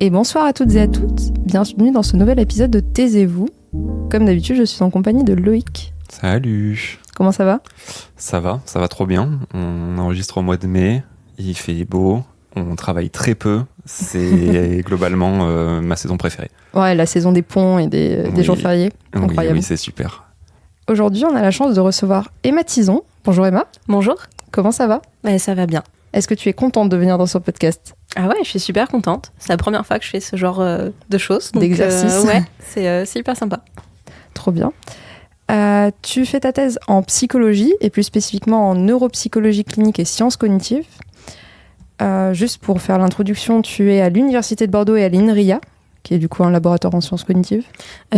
Et bonsoir à toutes et à toutes, bienvenue dans ce nouvel épisode de Taisez-vous. Comme d'habitude, je suis en compagnie de Loïc. Salut. Comment ça va ? Ça va trop bien. On enregistre au mois de mai, il fait beau, on travaille très peu. C'est globalement ma saison préférée. Ouais, la saison des ponts et des jours fériés, incroyable. Oui, c'est super. Aujourd'hui, on a la chance de recevoir Emma Tison. Bonjour Emma. Bonjour. Comment ça va ? Ça va bien. Est-ce que tu es contente de venir dans ce podcast ? Ah ouais, je suis super contente. C'est la première fois que je fais ce genre de choses. D'exercice. Ouais, c'est hyper sympa. Trop bien. Tu fais ta thèse en psychologie et plus spécifiquement en neuropsychologie clinique et sciences cognitives. Juste pour faire l'introduction, tu es à l'Université de Bordeaux et à l'INRIA, qui est du coup un laboratoire en sciences cognitives.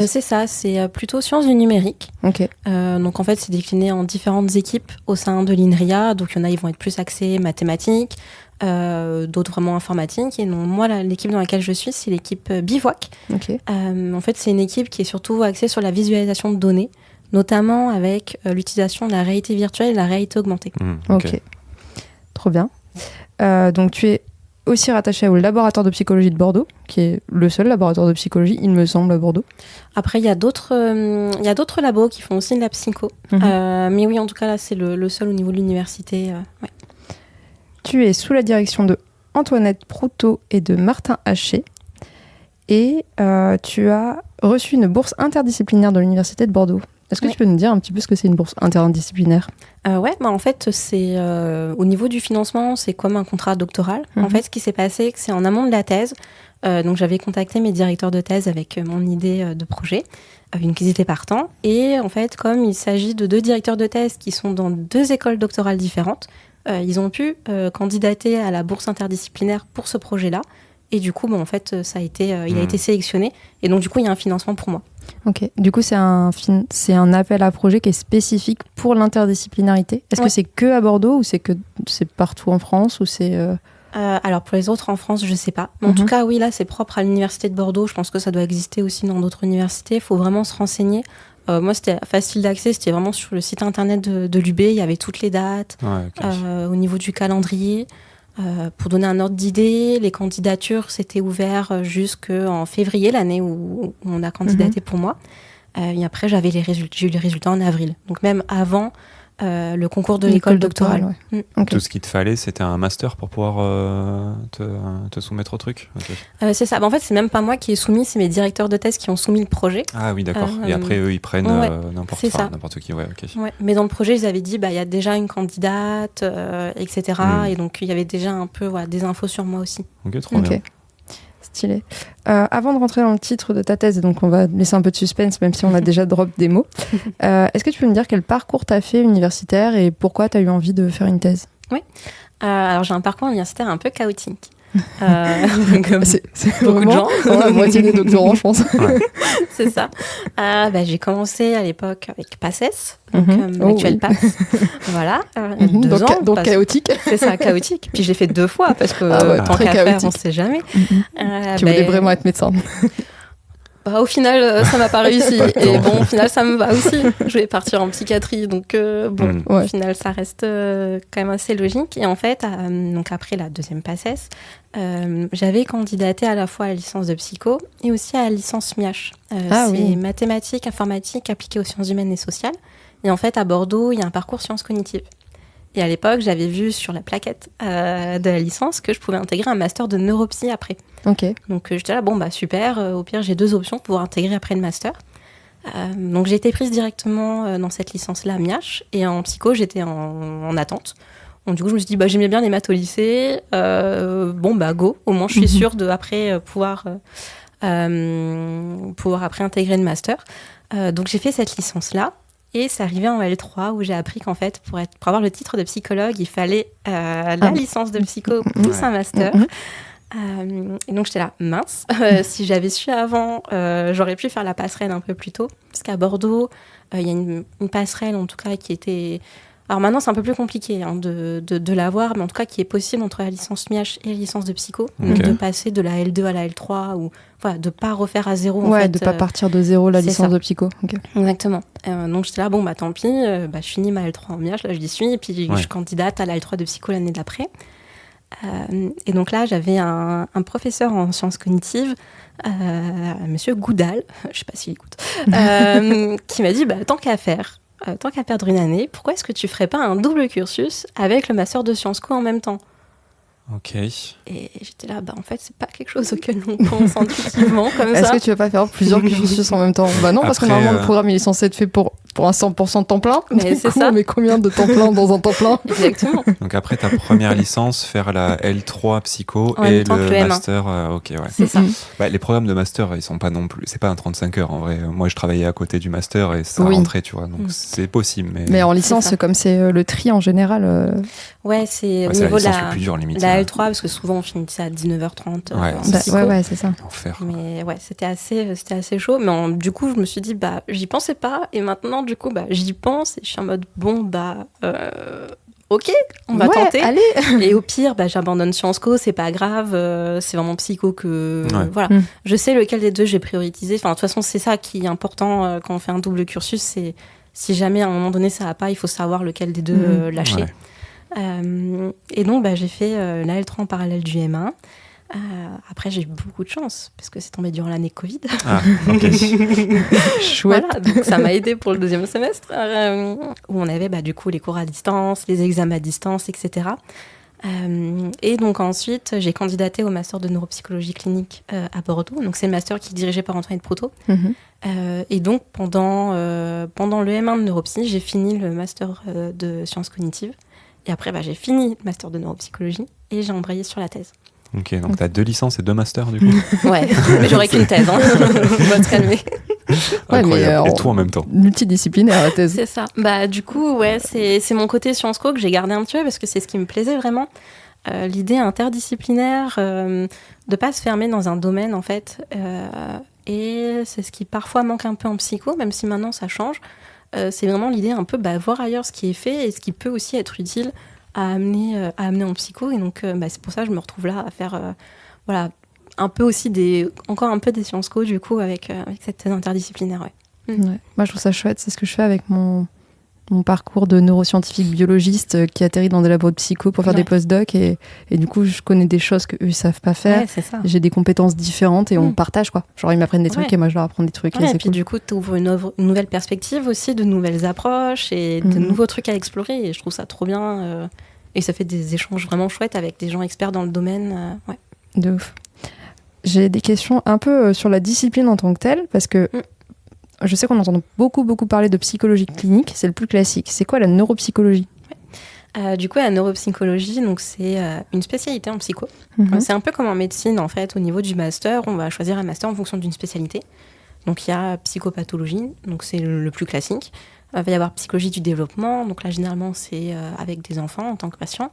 C'est ça, c'est plutôt sciences du numérique. Ok. Donc en fait, c'est décliné en différentes équipes au sein de l'INRIA. Donc il y en a, ils vont être plus axés mathématiques, d'autres vraiment informatiques. Et non, moi, l'équipe dans laquelle je suis, c'est l'équipe Bivouac. Ok. En fait, c'est une équipe qui est surtout axée sur la visualisation de données, notamment avec l'utilisation de la réalité virtuelle et de la réalité augmentée. Ok. Trop bien. Donc tu es aussi rattaché au laboratoire de psychologie de Bordeaux, qui est le seul laboratoire de psychologie, il me semble, à Bordeaux. Après, il y a d'autres labos qui font aussi de la psycho. Mais oui, en tout cas, là, c'est le seul au niveau de l'université. Ouais. Tu es sous la direction de Antoinette Proutot et de Martin Haché. Et tu as reçu une bourse interdisciplinaire de l'université de Bordeaux. Est-ce que tu peux nous dire un petit peu ce que c'est une bourse interdisciplinaire ? En fait, c'est au niveau du financement, c'est comme un contrat doctoral. En fait, ce qui s'est passé, c'est que c'est en amont de la thèse. Donc, j'avais contacté mes directeurs de thèse avec mon idée de projet, qu'ils étaient partants. Et en fait, comme il s'agit de 2 directeurs de thèse qui sont dans 2 écoles doctorales différentes, ils ont pu candidater à la bourse interdisciplinaire pour ce projet-là. Et du coup, en fait, il a été sélectionné. Et donc, du coup, il y a un financement pour moi. Ok. Du coup, c'est un appel à projet qui est spécifique pour l'interdisciplinarité. Est-ce que c'est que à Bordeaux ou c'est partout en France ou c'est alors, pour les autres en France, je ne sais pas. Mais en tout cas, oui, là, c'est propre à l'université de Bordeaux. Je pense que ça doit exister aussi dans d'autres universités. Il faut vraiment se renseigner. Moi, c'était facile d'accès. C'était vraiment sur le site internet de l'UB. Il y avait toutes les dates au niveau du calendrier. Pour donner un ordre d'idée, les candidatures s'étaient ouvertes jusqu'en février, l'année où on a candidaté pour moi. Et après, j'ai eu les résultats en avril. Donc même avant le concours de l'école doctorale. Ouais. Okay. Tout ce qu'il te fallait, c'était un master pour pouvoir te soumettre au truc. C'est ça. En fait, c'est même pas moi qui ai soumis, c'est mes directeurs de thèse qui ont soumis le projet. Ah oui, d'accord. Et après, eux, ils prennent n'importe qui. Ouais, ok. Ouais. Mais dans le projet, ils avaient dit, il y a déjà une candidate, etc. Et donc, il y avait déjà un peu des infos sur moi aussi. Ok, trop bien. Stylé. Avant de rentrer dans le titre de ta thèse, donc on va laisser un peu de suspense, même si on a déjà drop des mots. Est-ce que tu peux me dire quel parcours tu as fait universitaire et pourquoi tu as eu envie de faire une thèse ? Oui. Alors, j'ai un parcours universitaire un peu chaotique. C'est beaucoup de gens. La moitié des doctorants, je pense. Ouais. C'est ça. J'ai commencé à l'époque avec PACES, donc l'actuel PACE. Voilà. Il y a 2 ans. Donc chaotique. C'est ça, chaotique. Puis je l'ai fait 2 fois parce que tant qu'à faire, on ne sait jamais. Tu voulais vraiment être médecin. Au final, ça m'a pas réussi. Et bon, au final, ça me va aussi. Je vais partir en psychiatrie. Donc, au final, ça reste quand même assez logique. Et en fait, donc après la deuxième PACES, j'avais candidaté à la fois à la licence de psycho et aussi à la licence MIACH. C'est mathématiques, informatique, appliquées aux sciences humaines et sociales. Et en fait, à Bordeaux, il y a un parcours sciences cognitives. Et à l'époque, j'avais vu sur la plaquette de la licence que je pouvais intégrer un master de neuropsy après. Ok. Donc j'étais là, super, au pire j'ai 2 options pour pouvoir intégrer après le master. Donc j'ai été prise directement dans cette licence-là à MIACH, et en psycho j'étais en attente. Donc du coup je me suis dit, j'aimais bien les maths au lycée, go, au moins je suis sûre de après pouvoir après intégrer le master. Donc j'ai fait cette licence-là. Et c'est arrivé en L3 où j'ai appris qu'en fait, pour avoir le titre de psychologue, il fallait la licence de psycho plus un master. Et donc j'étais là, mince, si j'avais su avant, j'aurais pu faire la passerelle un peu plus tôt. Parce qu'à Bordeaux, il y a une passerelle en tout cas qui était... Alors maintenant, c'est un peu plus compliqué de l'avoir, mais en tout cas qui est possible entre la licence MIACH et la licence de psycho. Donc de passer de la L2 à la L3, ou de ne pas refaire à zéro. De ne pas partir de zéro la licence de psycho. Okay. Exactement. Donc j'étais là, tant pis, je finis ma L3 en MIACH, là je l'y suis, et puis je candidate à la L3 de psycho l'année d'après. Et donc là, j'avais un professeur en sciences cognitives, Monsieur Goudal, je ne sais pas s'il écoute, qui m'a dit tant qu'à faire, tant qu'à perdre une année, pourquoi est-ce que tu ne ferais pas un double cursus avec le master de Sciences Co en même temps ? Ok. Et j'étais là, en fait, c'est pas quelque chose auquel on pense intuitivement comme ça. Est-ce que tu vas pas faire plusieurs cursus en même temps ? Bah non, parce que Après, normalement, le programme, il est censé être fait pour un 100% de temps plein. Mais Du c'est coup, ça. on met combien de temps plein dans un temps plein ? Exactement. Donc après ta première licence, faire la L3 psycho En et même temps le que le M1. master. Ok, ouais. C'est ça. Bah, les programmes de master, ils sont pas non plus. C'est pas un 35 heures en vrai. Moi, je travaillais à côté du master et ça Oui. rentrait, tu vois. Donc c'est possible. Mais en C'est licence, ça. comme c'est le tri en général. Ouais, c'est au c'est la niveau de licence le plus dur, limite. la L3, parce que souvent on finissait à 19h30 Ouais, en c'est psycho. Ouais, c'est ça. Enfer. Mais ouais, c'était assez chaud. Mais du coup, je me suis dit, j'y pensais pas. Et maintenant, du coup, j'y pense. Et je suis en mode, ok, on va tenter. Allez. Et au pire, j'abandonne Sciences Co, c'est pas grave. C'est vraiment psycho que. Ouais. Voilà. Je sais lequel des deux j'ai prioritisé. Enfin, de toute façon, c'est ça qui est important quand on fait un double cursus. C'est si jamais à un moment donné ça va pas, il faut savoir lequel des deux lâcher. Ouais. Et donc, j'ai fait la L3 en parallèle du M1. Après, j'ai eu beaucoup de chance parce que c'est tombé durant l'année Covid. Ah, ok. Chouette. Voilà, donc ça m'a aidé pour le deuxième semestre où on avait du coup les cours à distance, les examens à distance, etc. Et donc ensuite, j'ai candidaté au master de neuropsychologie clinique à Bordeaux. Donc c'est le master qui est dirigé par Antoine Proutot. Et donc pendant le M1 de neuropsy, j'ai fini le master de sciences cognitives. Et après, j'ai fini le master de neuropsychologie et j'ai embrayé sur la thèse. Ok, donc t'as 2 licences et 2 masters du coup. Ouais, mais j'aurais qu'une thèse. Hein. On va se calmer. Ouais, Incroyable. mais Et tout en même temps. Multidisciplinaire, la thèse. C'est ça. Du coup, ouais, c'est mon côté Sciences Co que j'ai gardé un petit peu parce que c'est ce qui me plaisait vraiment. L'idée interdisciplinaire, de pas se fermer dans un domaine en fait. Et c'est ce qui parfois manque un peu en psycho, même si maintenant ça change. C'est vraiment l'idée un peu voir ailleurs ce qui est fait et ce qui peut aussi être utile à amener en psycho. Et donc, c'est pour ça que je me retrouve là à faire un peu aussi encore un peu des Sciences Co du coup avec cette thèse interdisciplinaire. Ouais. Ouais. Moi, je trouve ça chouette. C'est ce que je fais avec mon parcours de neuroscientifique biologiste qui atterrit dans des labos de psycho pour faire des post-docs. Et du coup, je connais des choses qu'eux ne savent pas faire. Ouais, c'est ça. J'ai des compétences différentes et on partage, quoi. Genre, ils m'apprennent des trucs et moi, je leur apprends des trucs. Ouais, et c'est puis cool. du coup, tu ouvres une nouvelle perspective aussi, de nouvelles approches et de nouveaux trucs à explorer. Et je trouve ça trop bien. Et ça fait des échanges vraiment chouettes avec des gens experts dans le domaine. Ouais. De ouf. J'ai des questions un peu sur la discipline en tant que telle, parce que je sais qu'on entend beaucoup parler de psychologie clinique, c'est le plus classique. C'est quoi la neuropsychologie ? Du coup, la neuropsychologie, donc, c'est une spécialité en psycho. C'est un peu comme en médecine, en fait, au niveau du master. On va choisir un master en fonction d'une spécialité. Donc, il y a psychopathologie, donc c'est le plus classique. Il va y avoir psychologie du développement, donc là, généralement, c'est avec des enfants en tant que patient.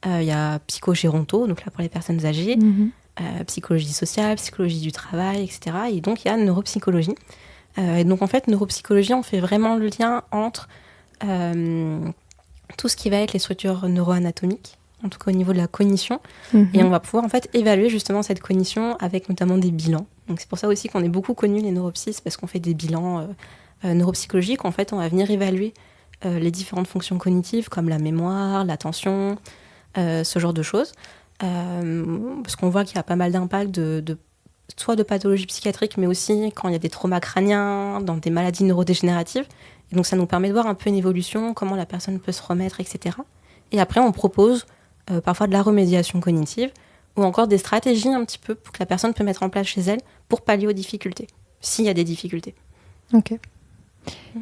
Il y a psychogéronto, donc là, pour les personnes âgées. Psychologie sociale, psychologie du travail, etc. Et donc, il y a neuropsychologie. Et donc, en fait, neuropsychologie, on fait vraiment le lien entre tout ce qui va être les structures neuroanatomiques, en tout cas au niveau de la cognition. Et on va pouvoir, en fait, évaluer justement cette cognition avec notamment des bilans. Donc, c'est pour ça aussi qu'on est beaucoup connus, les neuropsys, parce qu'on fait des bilans neuropsychologiques. En fait, on va venir évaluer les différentes fonctions cognitives, comme la mémoire, l'attention, ce genre de choses. Parce qu'on voit qu'il y a pas mal d'impacts soit de pathologies psychiatriques, mais aussi quand il y a des traumas crâniens, dans des maladies neurodégénératives. Et donc ça nous permet de voir un peu une évolution, comment la personne peut se remettre, etc. Et après, on propose parfois de la remédiation cognitive ou encore des stratégies un petit peu que la personne peut mettre en place chez elle pour pallier aux difficultés, s'il y a des difficultés. Ok.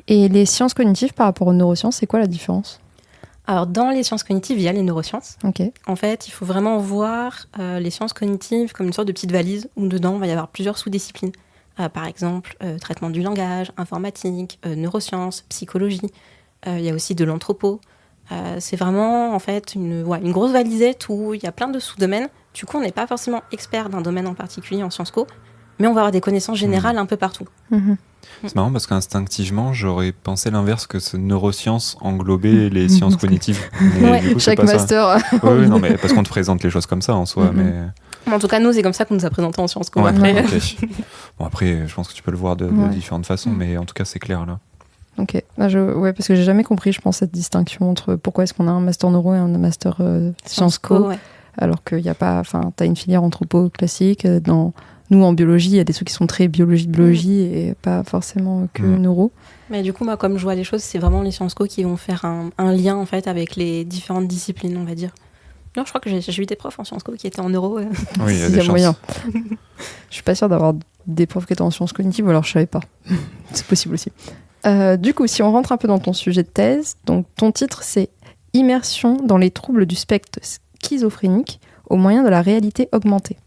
Et les sciences cognitives par rapport aux neurosciences, c'est quoi la différence ? Alors, dans les sciences cognitives, il y a les neurosciences. Ok. En fait, il faut vraiment voir les sciences cognitives comme une sorte de petite valise où dedans, il va y avoir plusieurs sous-disciplines. Par exemple, traitement du langage, informatique, neurosciences, psychologie. Il y a aussi de l'anthropo. C'est vraiment, en fait, une grosse valisette où il y a plein de sous-domaines. Du coup, on n'est pas forcément expert d'un domaine en particulier en Sciences Co, mais on va avoir des connaissances générales un peu partout. C'est marrant parce qu'instinctivement, j'aurais pensé l'inverse, que ce neurosciences englobait les sciences cognitives. Mais du coup, chaque c'est pas master. Oui, non, mais parce qu'on te présente les choses comme ça en soi. Mais En tout cas, nous, c'est comme ça qu'on nous a présenté en Sciences Co. ouais, Après. okay. Bon, après, je pense que tu peux le voir de différentes façons, mais en tout cas, c'est clair là. Ok. Parce que j'ai jamais compris, je pense, cette distinction entre pourquoi est-ce qu'on a un master neuro et un master Sciences Co. Ouais. alors qu'il n'y a pas... Enfin, tu as une filière anthropo classique. Nous, en biologie, il y a des trucs qui sont très biologie et pas forcément que neuro. Mais du coup, moi, comme je vois les choses, c'est vraiment les Sciences Co qui vont faire un lien, en fait, avec les différentes disciplines, on va dire. Non, je crois que j'ai eu des profs en Sciences Co qui étaient en neuro. Oui, il y a des chances. Moyen. Je suis pas sûre d'avoir des profs qui étaient en sciences cognitives, ou alors je savais pas. C'est possible aussi. Du coup, si on rentre un peu dans ton sujet de thèse, donc ton titre, c'est « Immersion dans les troubles du spectre schizophrénique au moyen de la réalité augmentée ».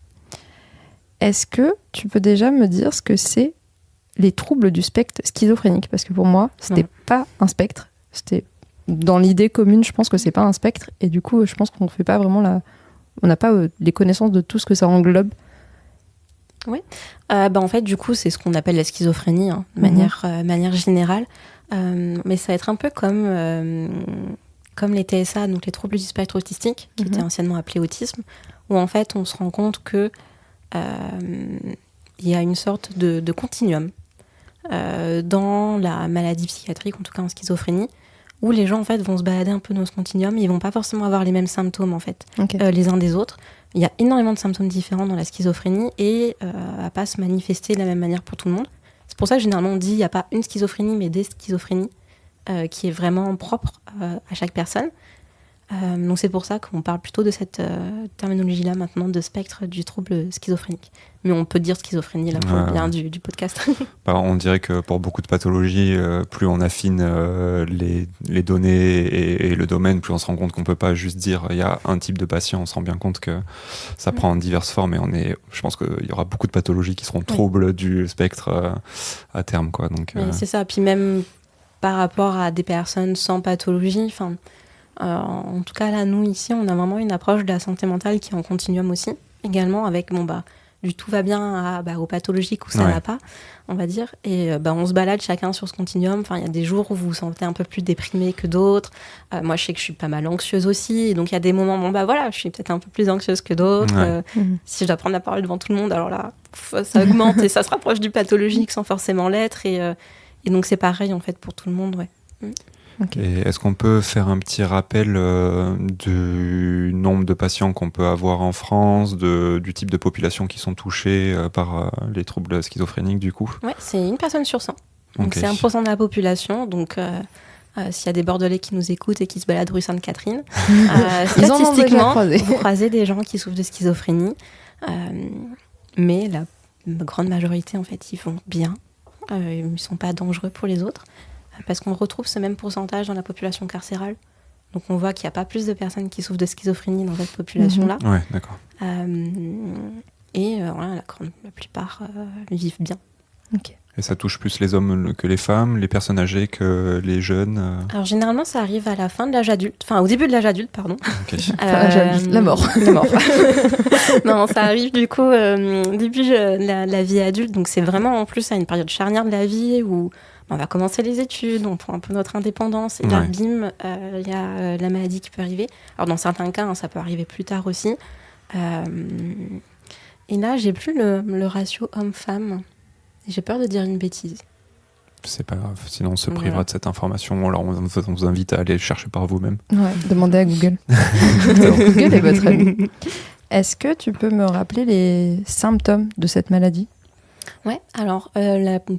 Est-ce que tu peux déjà me dire ce que c'est les troubles du spectre schizophrénique ? Parce que pour moi, c'était pas un spectre. C'était dans l'idée commune, je pense que c'est pas un spectre. Et du coup, je pense qu'on fait pas vraiment on n'a pas les connaissances de tout ce que ça englobe. Oui. En fait, du coup, c'est ce qu'on appelle la schizophrénie, hein, de manière générale. Mais ça va être un peu comme les TSA, donc les troubles du spectre autistique, qui étaient anciennement appelés autisme, où en fait, on se rend compte que il y a une sorte de continuum dans la maladie psychiatrique, en tout cas en schizophrénie, où les gens en fait vont se balader un peu dans ce continuum, ils vont pas forcément avoir les mêmes symptômes en fait, les uns des autres. Il y a énormément de symptômes différents dans la schizophrénie et à pas se manifester de la même manière pour tout le monde. C'est pour ça que généralement on dit il n'y a pas une schizophrénie mais des schizophrénies qui est vraiment propre à chaque personne. Donc c'est pour ça qu'on parle plutôt de cette terminologie-là maintenant de spectre du trouble schizophrénique. Mais on peut dire schizophrénie là pour le bien du podcast. On dirait que pour beaucoup de pathologies, plus on affine les données et le domaine, plus on se rend compte qu'on peut pas juste dire il y a un type de patient. On se rend bien compte que ça prend diverses formes et je pense qu'il y aura beaucoup de pathologies qui seront troubles du spectre à terme, quoi. Donc c'est ça. Puis même par rapport à des personnes sans pathologie, en tout cas là nous ici on a vraiment une approche de la santé mentale qui est en continuum aussi également avec du tout va bien aux pathologiques où ça va pas on va dire et on se balade chacun sur ce continuum. Il y a des jours où vous vous sentez un peu plus déprimé que d'autres. Moi je sais que je suis pas mal anxieuse aussi et donc il y a des moments je suis peut-être un peu plus anxieuse que d'autres. Si je dois prendre la parole devant tout le monde alors là ça augmente et ça se rapproche du pathologique sans forcément l'être et donc c'est pareil en fait pour tout le monde. Okay. Et est-ce qu'on peut faire un petit rappel du nombre de patients qu'on peut avoir en France, du type de population qui sont touchés par les troubles schizophréniques du coup ? Ouais, c'est 1 personne sur 100. Donc c'est 1% de la population. Donc s'il y a des Bordelais qui nous écoutent et qui se baladent rue Sainte-Catherine, statistiquement, vous croisez des gens qui souffrent de schizophrénie. Mais la grande majorité, en fait, ils vont bien. Ils ne sont pas dangereux pour les autres. Parce qu'on retrouve ce même pourcentage dans la population carcérale. Donc on voit qu'il n'y a pas plus de personnes qui souffrent de schizophrénie dans cette population-là. Ouais, d'accord. La plupart vivent bien. Ok. Et ça touche plus les hommes que les femmes, les personnes âgées que les jeunes Alors généralement ça arrive à la fin de l'âge adulte, au début de l'âge adulte, pardon. Okay. La mort. Non, ça arrive du coup début de la vie adulte, donc c'est vraiment en plus à une période charnière de la vie où on va commencer les études, on prend un peu notre indépendance, et là, bim, il y a la maladie qui peut arriver. Alors, dans certains cas, ça peut arriver plus tard aussi. Et là, j'ai plus le ratio homme-femme. J'ai peur de dire une bêtise. C'est pas grave, sinon on se privera de cette information. Alors, on vous invite à aller le chercher par vous-même. Ouais, demandez à Google. Google est votre ami. Est-ce que tu peux me rappeler les symptômes de cette maladie ? Ouais, alors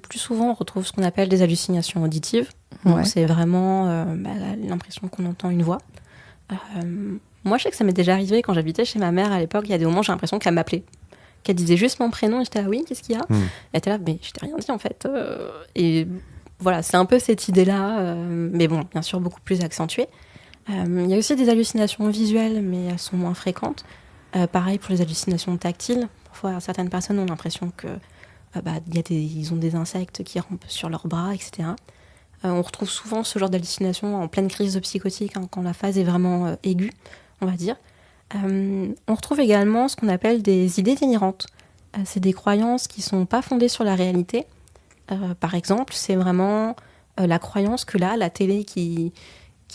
plus souvent on retrouve ce qu'on appelle des hallucinations auditives. Donc c'est vraiment l'impression qu'on entend une voix. Moi je sais que ça m'est déjà arrivé quand j'habitais chez ma mère à l'époque, il y a des moments j'ai l'impression qu'elle m'appelait. Qu'elle disait juste mon prénom et j'étais là, oui, qu'est-ce qu'il y a ? Elle était là, mais je t'ai rien dit en fait. Et voilà, c'est un peu cette idée-là, mais bon, bien sûr beaucoup plus accentuée. Il y a aussi des hallucinations visuelles, mais elles sont moins fréquentes. Pareil pour les hallucinations tactiles. Parfois certaines personnes ont l'impression que ils ont des insectes qui rampent sur leurs bras, etc. On retrouve souvent ce genre d'hallucination en pleine crise psychotique, quand la phase est vraiment aiguë, on va dire. On retrouve également ce qu'on appelle des idées délirantes. C'est des croyances qui ne sont pas fondées sur la réalité. Par exemple, c'est vraiment la croyance que là, la télé qui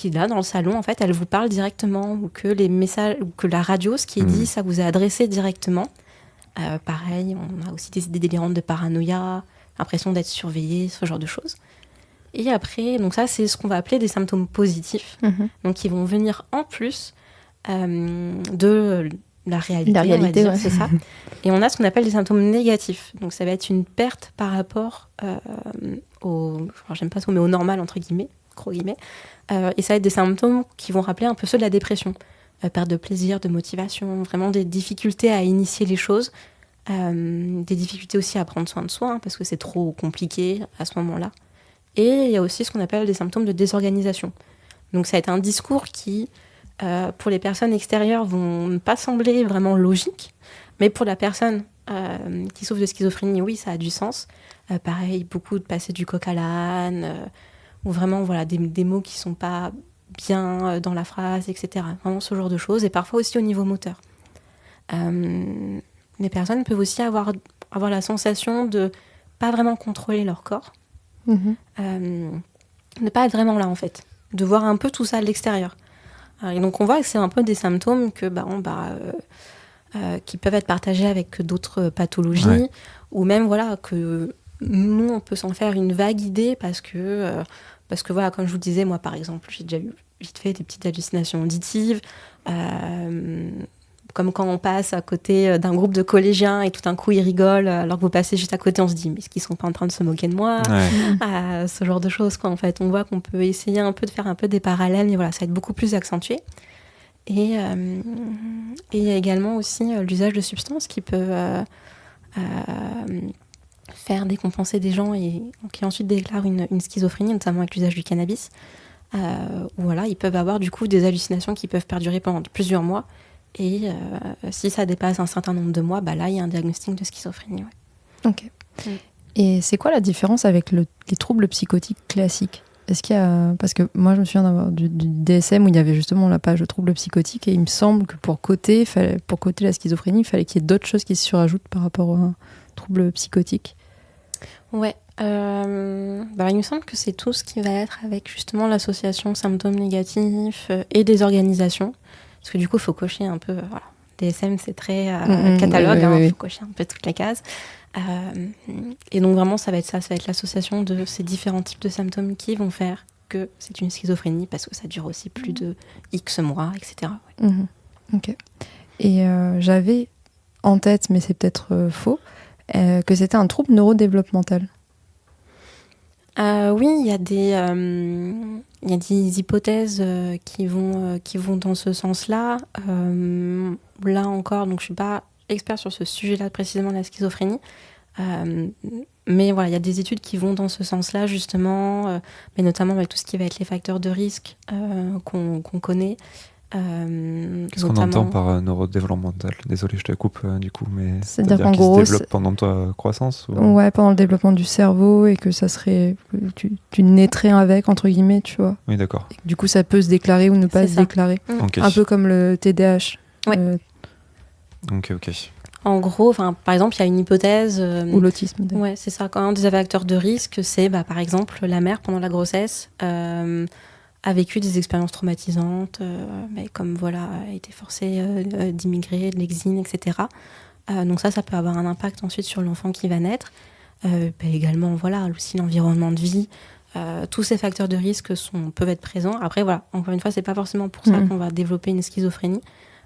est là dans le salon, en fait, elle vous parle directement, ou que les messages, ou que la radio, ce qui est dit, ça vous est adressé directement. Pareil, on a aussi des idées délirantes de paranoïa, l'impression d'être surveillé, ce genre de choses. Et après, donc ça, c'est ce qu'on va appeler des symptômes positifs, donc qui vont venir en plus de la réalité, on va dire, c'est ça. Et on a ce qu'on appelle des symptômes négatifs. Donc ça va être une perte par rapport j'aime pas trop, mais au normal, entre guillemets, gros guillemets. Et ça va être des symptômes qui vont rappeler un peu ceux de la dépression. Perte de plaisir, de motivation, vraiment des difficultés à initier les choses. Des difficultés aussi à prendre soin de soi, parce que c'est trop compliqué à ce moment-là. Et il y a aussi ce qu'on appelle des symptômes de désorganisation. Donc ça va être un discours qui, pour les personnes extérieures, vont ne pas sembler vraiment logique, mais pour la personne qui souffre de schizophrénie, oui, ça a du sens. Pareil, beaucoup de passer du coq à l'âne, ou vraiment des mots qui ne sont pas bien dans la phrase, etc. Vraiment ce genre de choses, et parfois aussi au niveau moteur. Les personnes peuvent aussi avoir la sensation de pas vraiment contrôler leur corps, ne pas être vraiment là en fait, de voir un peu tout ça à l'extérieur. Et donc on voit que c'est un peu des symptômes qui peuvent être partagés avec d'autres pathologies, ou même que nous on peut s'en faire une vague idée parce que voilà, comme je vous le disais, moi par exemple, j'ai déjà eu vite fait des petites hallucinations auditives, comme quand on passe à côté d'un groupe de collégiens et tout d'un coup ils rigolent alors que vous passez juste à côté, on se dit mais est-ce qu'ils sont pas en train de se moquer de moi, ce genre de choses quoi. En fait, on voit qu'on peut essayer un peu de faire un peu des parallèles, mais voilà, ça va être beaucoup plus accentué. Et il y a également aussi l'usage de substances qui peuvent faire décompenser des gens et qui ensuite déclarent une schizophrénie, notamment avec l'usage du cannabis. Voilà, ils peuvent avoir du coup des hallucinations qui peuvent perdurer pendant plusieurs mois. Et si ça dépasse un certain nombre de mois, là, il y a un diagnostic de schizophrénie. Ouais. Ok. Et c'est quoi la différence avec les troubles psychotiques classiques ? Est-ce qu'il y a... Parce que moi, je me souviens d'avoir du DSM où il y avait justement la page de troubles psychotiques, et il me semble que pour coter la schizophrénie, il fallait qu'il y ait d'autres choses qui se surajoutent par rapport à un trouble psychotique. Ouais. Il me semble que c'est tout ce qui va être avec justement l'association symptômes négatifs et des organisations. Parce que du coup, il faut cocher un peu... Voilà. DSM, c'est très catalogue, faut cocher un peu toutes les cases. Et donc vraiment, ça va être ça va être l'association de ces différents types de symptômes qui vont faire que c'est une schizophrénie, parce que ça dure aussi plus de X mois, etc. Ouais. Ok. Et j'avais en tête, mais c'est peut-être faux, que c'était un trouble neurodéveloppemental. Oui, il y a des hypothèses qui vont dans ce sens-là. Là encore, donc je suis pas expert sur ce sujet-là précisément de la schizophrénie, mais voilà, il y a des études qui vont dans ce sens-là justement, mais notamment avec tout ce qui va être les facteurs de risque qu'on connaît. Qu'est-ce qu'on entend par neurodéveloppemental ? Désolé, je te coupe du coup, mais c'est-à-dire qu'en gros, se développe pendant ta croissance ou... Ouais, pendant le développement du cerveau, et que ça serait... Tu naîtrais avec, entre guillemets, tu vois. Oui, d'accord. Et du coup, ça peut se déclarer ou ne pas se déclarer. Okay. Un peu comme le TDAH. Ouais. Ok. En gros, par exemple, il y a une hypothèse... ou l'autisme. Ouais, c'est ça. Quand un des facteurs de risque, c'est par exemple la mère pendant la grossesse... a vécu des expériences traumatisantes, comme a été forcée d'immigrer, de l'exil, etc. Donc ça peut avoir un impact ensuite sur l'enfant qui va naître. Également, aussi l'environnement de vie. Tous ces facteurs de risque peuvent être présents. Après, encore une fois, c'est pas forcément pour ça qu'on va développer une schizophrénie.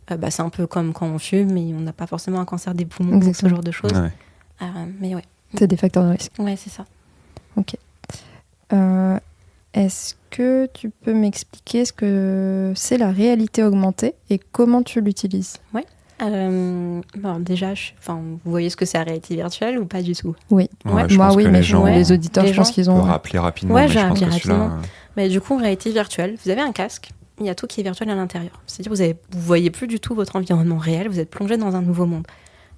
C'est un peu comme quand on fume, mais on n'a pas forcément un cancer des poumons, ou ce genre de choses. Ouais. Mais ouais. C'est des facteurs de risque. Ouais, c'est ça. Ok. Est-ce que tu peux m'expliquer ce que c'est la réalité augmentée et comment tu l'utilises ? Oui. Déjà, vous voyez ce que c'est la réalité virtuelle ou pas du tout ? Oui. Ouais, moi, oui, mais les auditeurs, je pense qu'ils ont... On peut rappeler rapidement. Ouais, mais je vais pense rappeler que rapidement. Mais du coup, en réalité virtuelle, vous avez un casque, il y a tout qui est virtuel à l'intérieur. C'est-à-dire vous voyez plus du tout votre environnement réel, vous êtes plongé dans un nouveau monde.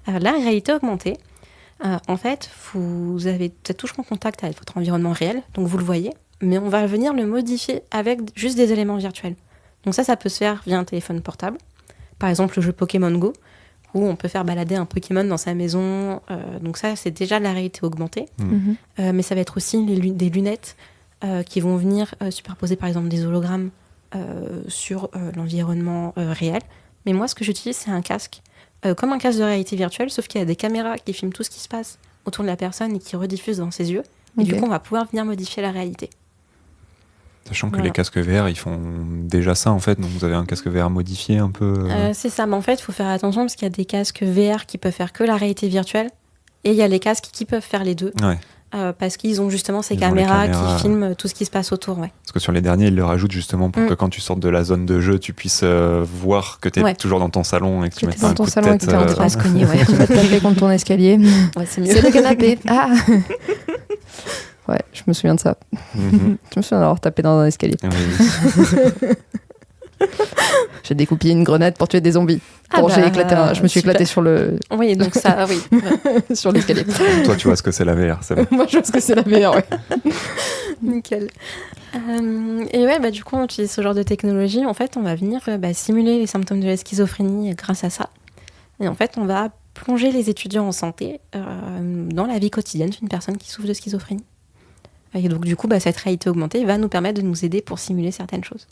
La réalité augmentée, en fait, vous êtes toujours en contact avec votre environnement réel, donc vous le voyez, mais on va venir le modifier avec juste des éléments virtuels. Donc ça peut se faire via un téléphone portable. Par exemple, le jeu Pokémon Go, où on peut faire balader un Pokémon dans sa maison. Donc ça, c'est déjà de la réalité augmentée. Mais ça va être aussi des lunettes qui vont venir superposer, par exemple, des hologrammes sur l'environnement réel. Mais moi, ce que j'utilise, c'est un casque. Comme un casque de réalité virtuelle, sauf qu'il y a des caméras qui filment tout ce qui se passe autour de la personne et qui rediffusent dans ses yeux. Et du coup, on va pouvoir venir modifier la réalité. Sachant que les casques VR, ils font déjà ça en fait, donc vous avez un casque VR modifié un peu. C'est ça, mais en fait, il faut faire attention parce qu'il y a des casques VR qui peuvent faire que la réalité virtuelle et il y a les casques qui peuvent faire les deux. Ouais. Parce qu'ils ont justement ces caméras qui filment tout ce qui se passe autour. Ouais. Parce que sur les derniers, ils le rajoutent justement pour que quand tu sortes de la zone de jeu, tu puisses voir que tu es toujours dans ton salon et que tu mettes un coup de tête. Et que tu vas te taper contre ton escalier. Ouais, c'est mieux. C'est le canapé. Ah ouais, je me souviens de ça. Je me souviens d'avoir tapé dans un escalier. Oui. J'ai découpé une grenade pour tuer des zombies. Je me suis éclaté sur le. Oui, donc ça, oui. Sur l'escalier. Toi, tu vois ce que c'est la VR, c'est bon. Moi, je vois ce que c'est la VR, ouais. Nickel. Et ouais, du coup, on utilise ce genre de technologie. En fait, on va venir simuler les symptômes de la schizophrénie grâce à ça. Et en fait, on va plonger les étudiants en santé dans la vie quotidienne d'une personne qui souffre de schizophrénie. Et donc, du coup, cette réalité augmentée va nous permettre de nous aider pour simuler certaines choses.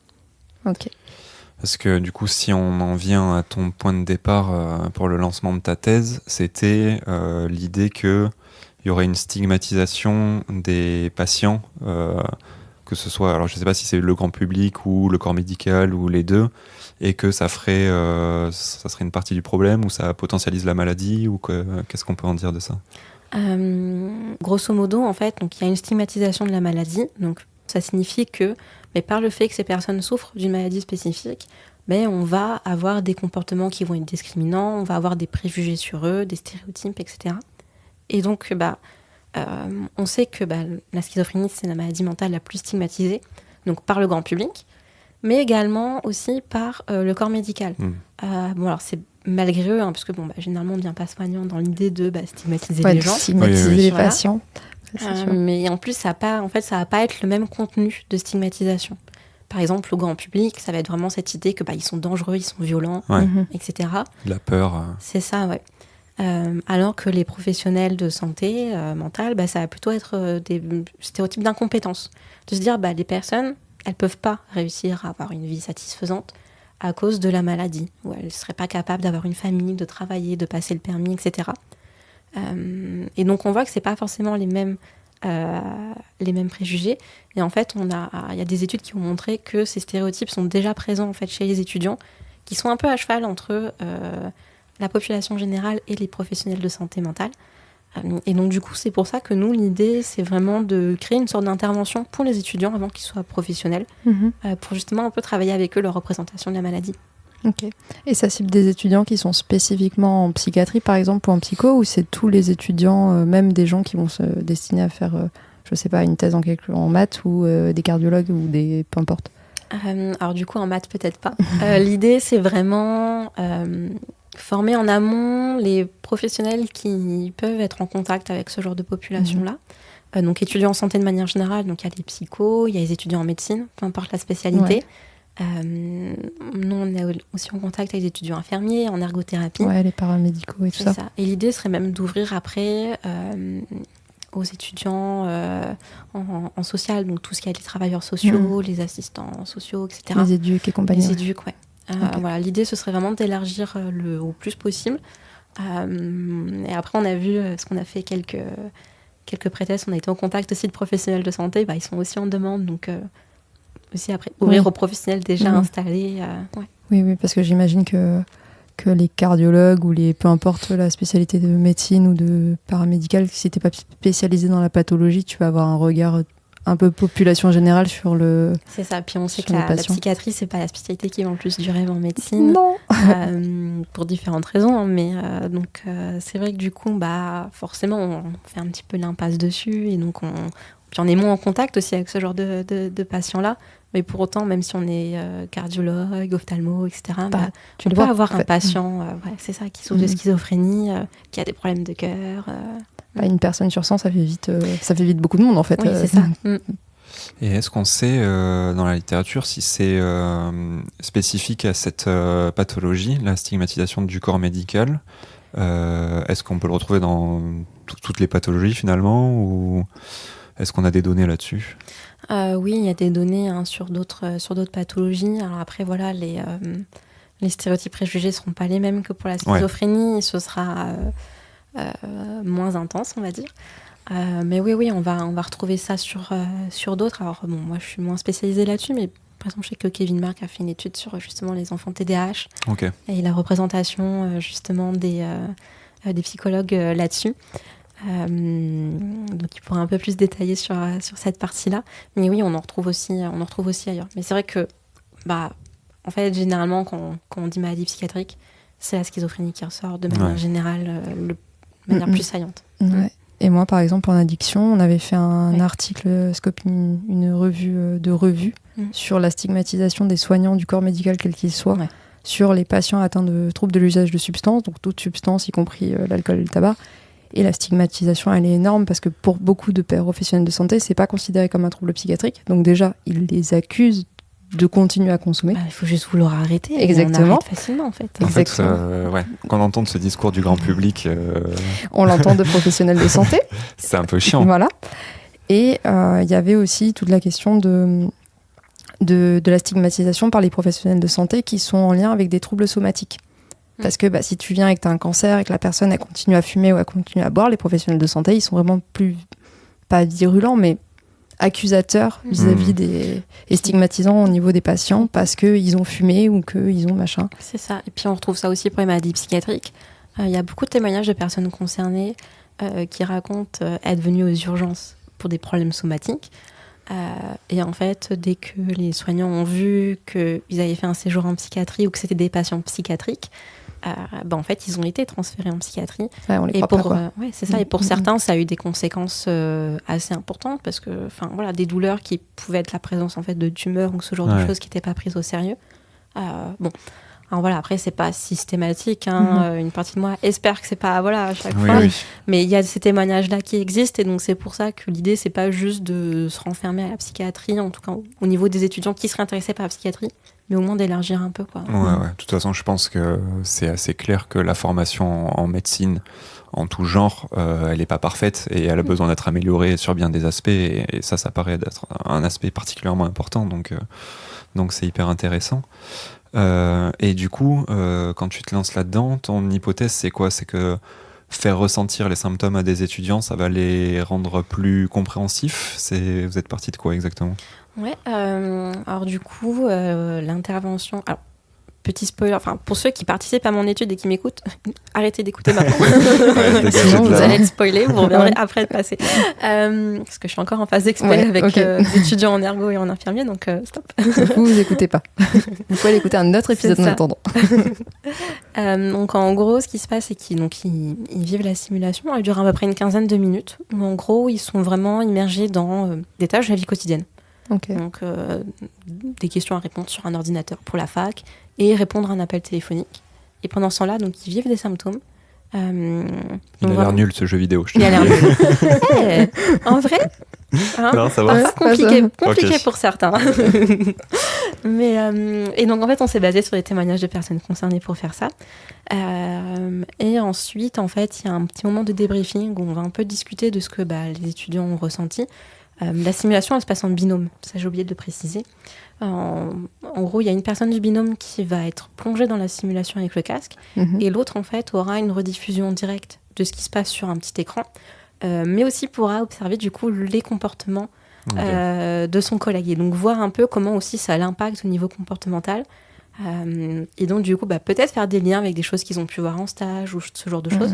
Ok. Parce que du coup, si on en vient à ton point de départ pour le lancement de ta thèse, c'était l'idée qu'il y aurait une stigmatisation des patients, que ce soit, alors je ne sais pas si c'est le grand public ou le corps médical ou les deux, et que ça serait une partie du problème ou ça potentialise la maladie, ou qu'est-ce qu'on peut en dire de ça ? Grosso modo, en fait, donc il y a une stigmatisation de la maladie, donc ça signifie que, mais par le fait que ces personnes souffrent d'une maladie spécifique, on va avoir des comportements qui vont être discriminants, on va avoir des préjugés sur eux, des stéréotypes, etc. Et donc, on sait que la schizophrénie, c'est la maladie mentale la plus stigmatisée, donc par le grand public, mais également aussi par le corps médical. Alors c'est malgré eux, parce que généralement, on ne devient pas soignant dans l'idée de stigmatiser les gens. Stigmatiser les patients. Mais en plus, ça va pas être le même contenu de stigmatisation. Par exemple, au grand public, ça va être vraiment cette idée que ils sont dangereux, ils sont violents, etc. La peur. C'est ça, ouais. Alors que les professionnels de santé mentale, ça va plutôt être des stéréotypes d'incompétence. De se dire, les personnes, elles peuvent pas réussir à avoir une vie satisfaisante à cause de la maladie, ou elles seraient pas capables d'avoir une famille, de travailler, de passer le permis, etc. Et donc on voit que c'est pas forcément les mêmes préjugés. Et en fait, il y a des études qui ont montré que ces stéréotypes sont déjà présents en fait chez les étudiants, qui sont un peu à cheval entre la population générale et les professionnels de santé mentale. Et donc du coup, c'est pour ça que nous, l'idée, c'est vraiment de créer une sorte d'intervention pour les étudiants avant qu'ils soient professionnels, pour justement un peu travailler avec eux leur représentation de la maladie. Ok. Et ça cible des étudiants qui sont spécifiquement en psychiatrie, par exemple, ou en psycho, ou c'est tous les étudiants, même des gens qui vont se destiner à faire, une thèse en maths, ou des cardiologues, ou peu importe. Alors du coup, en maths, peut-être pas. L'idée, c'est vraiment former en amont les professionnels qui peuvent être en contact avec ce genre de population-là. Donc étudiants en santé de manière générale, donc il y a les psychos, il y a les étudiants en médecine, peu importe la spécialité. Nous, on est aussi en contact avec les étudiants infirmiers, en ergothérapie. Ouais, les paramédicaux et tout ça. Et l'idée serait même d'ouvrir après aux étudiants en social, donc tout ce qui est les travailleurs sociaux, les assistants sociaux, etc. Les éduques et compagnie. Les éduques, ouais. Voilà, l'idée, ce serait vraiment d'élargir au plus possible. Et après, on a vu, parce qu'on a fait quelques pré-tests, on a été en contact aussi de professionnels de santé, ils sont aussi en demande, donc aussi après, ouvrir aux professionnels déjà installés. Oui, parce que j'imagine que les cardiologues ou peu importe la spécialité de médecine ou de paramédical, si tu n'es pas spécialisé dans la pathologie, tu vas avoir un regard un peu population générale sur le. C'est ça, puis on sait que la psychiatrie, c'est pas la spécialité qui vend le plus du rêve en médecine. Non. Pour différentes raisons, mais donc c'est vrai que du coup, forcément, on fait un petit peu l'impasse dessus, et donc puis on est moins en contact aussi avec ce genre de patients-là. Mais pour autant, même si on est cardiologue, ophtalmo, etc., tu peux avoir un patient c'est ça, qui souffre de schizophrénie, qui a des problèmes de cœur. Une personne sur 100, ça fait vite beaucoup de monde, en fait. Oui, c'est ça. Et est-ce qu'on sait, dans la littérature, si c'est spécifique à cette pathologie, la stigmatisation du corps médical ? Est-ce qu'on peut le retrouver dans toutes les pathologies, finalement, ou est-ce qu'on a des données là-dessus ? Oui, il y a des données sur d'autres pathologies. Alors après, voilà, les stéréotypes préjugés ne seront pas les mêmes que pour la schizophrénie. Ce sera moins intense, on va dire. Mais oui, on va retrouver ça sur d'autres. Alors bon, moi je suis moins spécialisée là-dessus, mais par exemple, je sais que Kevin Mark a fait une étude sur justement les enfants TDAH et la représentation justement des psychologues là-dessus. Donc il pourra un peu plus détailler sur cette partie-là. Mais oui, on en retrouve aussi ailleurs. Mais c'est vrai que, en fait, généralement, quand on dit maladie psychiatrique, c'est la schizophrénie qui ressort de manière générale, de manière plus saillante. Ouais. Et moi, par exemple, en addiction, on avait fait un article, une revue sur la stigmatisation des soignants du corps médical, quel qu'il soit, sur les patients atteints de troubles de l'usage de substances, donc toute substance, y compris l'alcool et le tabac. Et la stigmatisation, elle est énorme parce que pour beaucoup de professionnels de santé, c'est pas considéré comme un trouble psychiatrique. Donc déjà, ils les accusent de continuer à consommer. Il faut juste vouloir arrêter. Exactement. On arrête facilement, en fait. Quand on entend ce discours du grand public... On l'entend de professionnels de santé. C'est un peu chiant. Voilà. Et il y avait aussi toute la question de la stigmatisation par les professionnels de santé qui sont en lien avec des troubles somatiques. Parce que si tu viens et que tu as un cancer et que la personne elle continue à fumer ou elle continue à boire, les professionnels de santé, ils sont vraiment plus, pas virulents, mais accusateurs vis-à-vis et stigmatisants au niveau des patients parce qu'ils ont fumé ou qu'ils ont machin. C'est ça. Et puis on retrouve ça aussi pour les maladies psychiatriques. Il y a beaucoup de témoignages de personnes concernées qui racontent être venues aux urgences pour des problèmes somatiques. Et en fait, dès que les soignants ont vu qu'ils avaient fait un séjour en psychiatrie ou que c'était des patients psychiatriques, en fait, ils ont été transférés en psychiatrie. Ouais, on les croit pas, quoi. C'est ça. Et pour certains, ça a eu des conséquences assez importantes parce que, des douleurs qui pouvaient être la présence en fait de tumeurs ou ce genre de choses qui n'étaient pas prises au sérieux. Alors après, c'est pas systématique. Une partie de moi espère que c'est pas à chaque fois. Oui. Mais il y a ces témoignages-là qui existent et donc c'est pour ça que l'idée, c'est pas juste de se renfermer à la psychiatrie, en tout cas au niveau des étudiants qui seraient intéressés par la psychiatrie, mais au moins d'élargir un peu, quoi. Ouais. De toute façon, je pense que c'est assez clair que la formation en médecine, en tout genre, elle n'est pas parfaite et elle a besoin d'être améliorée sur bien des aspects. Et ça paraît d'être un aspect particulièrement important. Donc c'est hyper intéressant. Et du coup, quand tu te lances là-dedans, ton hypothèse, c'est quoi ? C'est que faire ressentir les symptômes à des étudiants, ça va les rendre plus compréhensifs ? Vous êtes parti de quoi exactement ? Ouais, alors du coup, l'intervention... Alors, petit spoiler, pour ceux qui participent à mon étude et qui m'écoutent, arrêtez d'écouter maintenant. Sinon, vous allez être spoilés, vous reviendrez après le passé. Parce que je suis encore en phase d'expé avec des étudiants en ergo et en infirmier, donc stop. Vous écoutez pas. Vous pouvez aller écouter un autre épisode en attendant. Donc en gros, ce qui se passe, c'est qu'ils vivent la simulation. Elle dure à peu près une quinzaine de minutes. Où, en gros, ils sont vraiment immergés dans des tâches de la vie quotidienne. Okay. Donc des questions à répondre sur un ordinateur pour la fac et répondre à un appel téléphonique. Et pendant ce temps-là, donc, ils vivent des symptômes. Il a l'air nul ce jeu vidéo. Il a l'air nul. En vrai, non, ça va. Parfois compliqué pour certains. Mais, et donc en fait, on s'est basé sur les témoignages de personnes concernées pour faire ça. Et ensuite, en fait, il y a un petit moment de débriefing où on va un peu discuter de ce que les étudiants ont ressenti. La simulation, elle se passe en binôme. Ça, j'ai oublié de le préciser. En gros, il y a une personne du binôme qui va être plongée dans la simulation avec le casque et l'autre, en fait, aura une rediffusion directe de ce qui se passe sur un petit écran, mais aussi pourra observer, du coup, les comportements de son collègue et donc voir un peu comment aussi ça l'impacte au niveau comportemental. Et donc, du coup, peut-être faire des liens avec des choses qu'ils ont pu voir en stage ou ce genre de choses.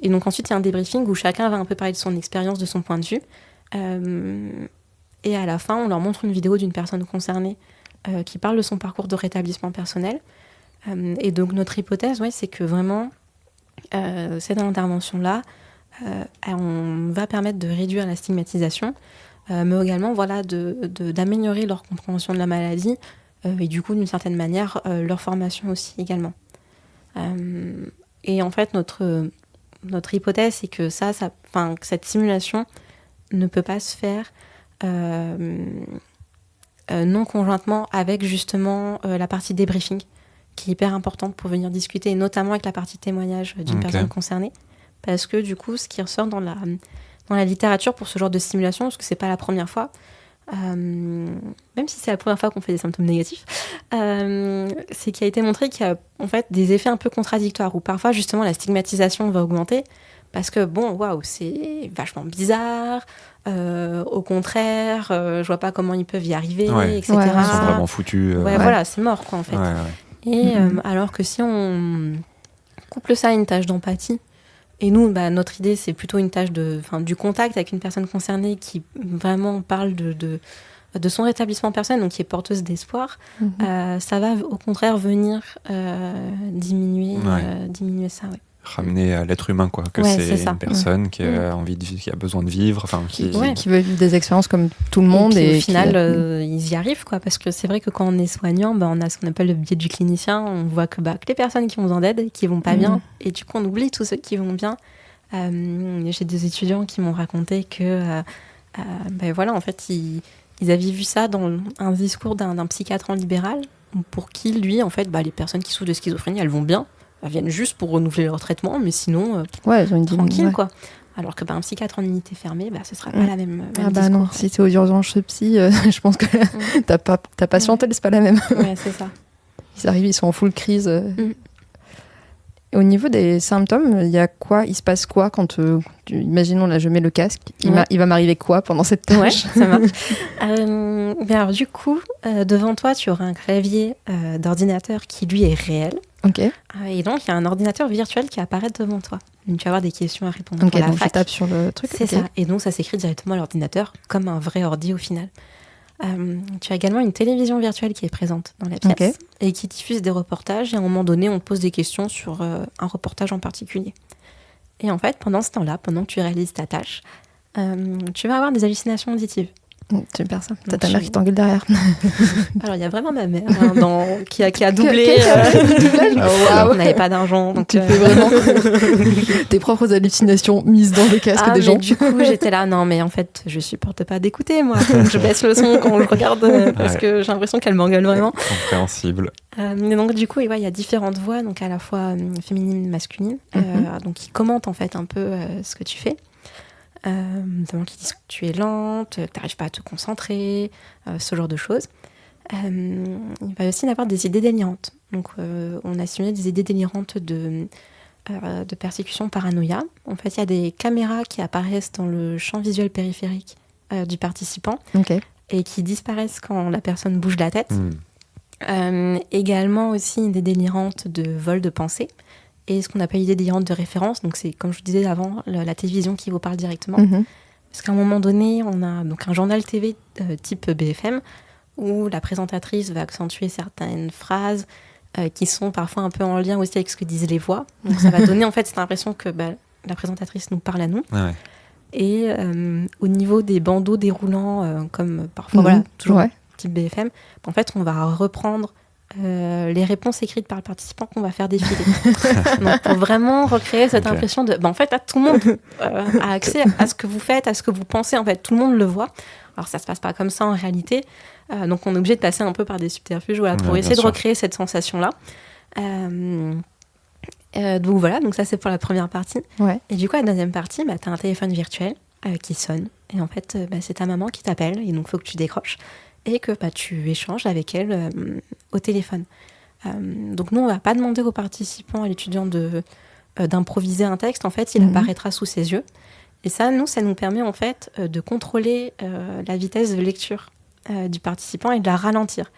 Et donc, ensuite, il y a un débriefing où chacun va un peu parler de son expérience, de son point de vue. Et à la fin, on leur montre une vidéo d'une personne concernée qui parle de son parcours de rétablissement personnel. Et donc, notre hypothèse, c'est que vraiment, cette intervention-là, on va permettre de réduire la stigmatisation, mais également d'améliorer leur compréhension de la maladie et du coup, d'une certaine manière, leur formation aussi également. Et en fait, notre hypothèse, c'est que que cette simulation ne peut pas se faire non conjointement avec justement la partie débriefing qui est hyper importante pour venir discuter et notamment avec la partie témoignage d'une personne concernée parce que du coup ce qui ressort dans la littérature pour ce genre de simulation, parce que c'est pas la première fois, même si c'est la première fois qu'on fait des symptômes négatifs, c'est qu'il a été montré qu'il y a en fait des effets un peu contradictoires où parfois justement la stigmatisation va augmenter parce que bon, waouh, c'est vachement bizarre. Au contraire, je vois pas comment ils peuvent y arriver, etc. Ouais, Ils sont vraiment foutus. Ouais, voilà, c'est mort, quoi, en fait. Et alors que si on couple ça à une tâche d'empathie, et nous, notre idée, c'est plutôt une tâche du contact avec une personne concernée qui vraiment parle de son rétablissement personnel, donc qui est porteuse d'espoir, ça va au contraire venir diminuer ça. Ouais. Ramener à l'être humain, quoi, que c'est une personne qui a envie de vivre, qui a besoin de vivre, qui veut vivre des expériences comme tout le monde. Et au final, ils y arrivent, quoi, parce que c'est vrai que quand on est soignant, on a ce qu'on appelle le biais du clinicien, on voit que les personnes qui ont besoin d'aide, qui vont pas bien, et du coup on oublie tous ceux qui vont bien. J'ai des étudiants qui m'ont raconté que voilà, en fait, ils avaient vu ça dans un discours d'un psychiatre en libéral, pour qui, lui, en fait, les personnes qui souffrent de schizophrénie, elles vont bien. Elles viennent juste pour renouveler leur traitement, mais sinon, elles ont une tranquille, quoi. Alors que un psychiatre en unité fermée, ce sera pas la même discours. Non, si t'es aux urgences psy, je pense que ta patientèle, c'est pas la même. Ouais, c'est ça. Ils arrivent, ils sont en full crise. Et au niveau des symptômes, il y a quoi ? Il se passe quoi quand imaginons, là, je mets le casque. Il va m'arriver quoi pendant cette tâche ? Ouais, ça marche. Alors, du coup, devant toi, tu auras un clavier d'ordinateur qui, lui, est réel. Ok. Et donc, il y a un ordinateur virtuel qui apparaît devant toi. Donc, tu vas avoir des questions à répondre pour la donc fac. je tape sur le truc. C'est ça. Et donc, ça s'écrit directement à l'ordinateur, comme un vrai ordi au final. Tu as également une télévision virtuelle qui est présente dans la pièce et qui diffuse des reportages. Et à un moment donné, on te pose des questions sur un reportage en particulier. Et en fait, pendant ce temps-là, pendant que tu réalises ta tâche, tu vas avoir des hallucinations auditives. Super ça. T'as ta mère qui t'engueule derrière. Alors, il y a vraiment ma mère qui a doublé. On n'avait pas d'argent. Donc, tu fais vraiment tes propres hallucinations mises dans le casque des gens. Du coup, j'étais là, non, mais en fait, je supporte pas d'écouter, moi. Je baisse le son quand je regarde parce que j'ai l'impression qu'elle m'engueule vraiment. Compréhensible. Et donc, du coup, il y a différentes voix, donc à la fois féminines, masculines, donc qui commentent en fait un peu ce que tu fais. Notamment qui disent que tu es lente, que tu n'arrives pas à te concentrer, ce genre de choses. Il va aussi y avoir des idées délirantes. Donc, on a simulé des idées délirantes de persécution paranoïa. En fait, il y a des caméras qui apparaissent dans le champ visuel périphérique du participant et qui disparaissent quand la personne bouge la tête. Également aussi des délirantes de vol de pensée. Et ce qu'on appelle l'idée délirante de référence, donc c'est, comme je vous disais avant, la télévision qui vous parle directement. Parce qu'à un moment donné, on a donc un journal TV type BFM, où la présentatrice va accentuer certaines phrases qui sont parfois un peu en lien aussi avec ce que disent les voix. Donc ça va donner en fait cette impression que la présentatrice nous parle à nous. Et au niveau des bandeaux déroulants, comme parfois, toujours type BFM, en fait, on va reprendre les réponses écrites par le participant qu'on va faire défiler. Donc, pour vraiment recréer cette impression de... en fait, là, tout le monde a accès à ce que vous faites, à ce que vous pensez. En fait, tout le monde le voit. Alors, ça se passe pas comme ça en réalité. Donc, on est obligé de passer un peu par des subterfuges pour essayer de recréer cette sensation-là. Donc, voilà. Donc, ça, c'est pour la première partie. Et du coup, la deuxième partie, tu as un téléphone virtuel qui sonne. Et en fait, c'est ta maman qui t'appelle. Et donc, il faut que tu décroches. Et que tu échanges avec elle au téléphone. Donc nous, on ne va pas demander aux participants, à l'étudiant d'improviser un texte. En fait, il apparaîtra sous ses yeux. Et ça nous permet en fait de contrôler la vitesse de lecture du participant et de la ralentir.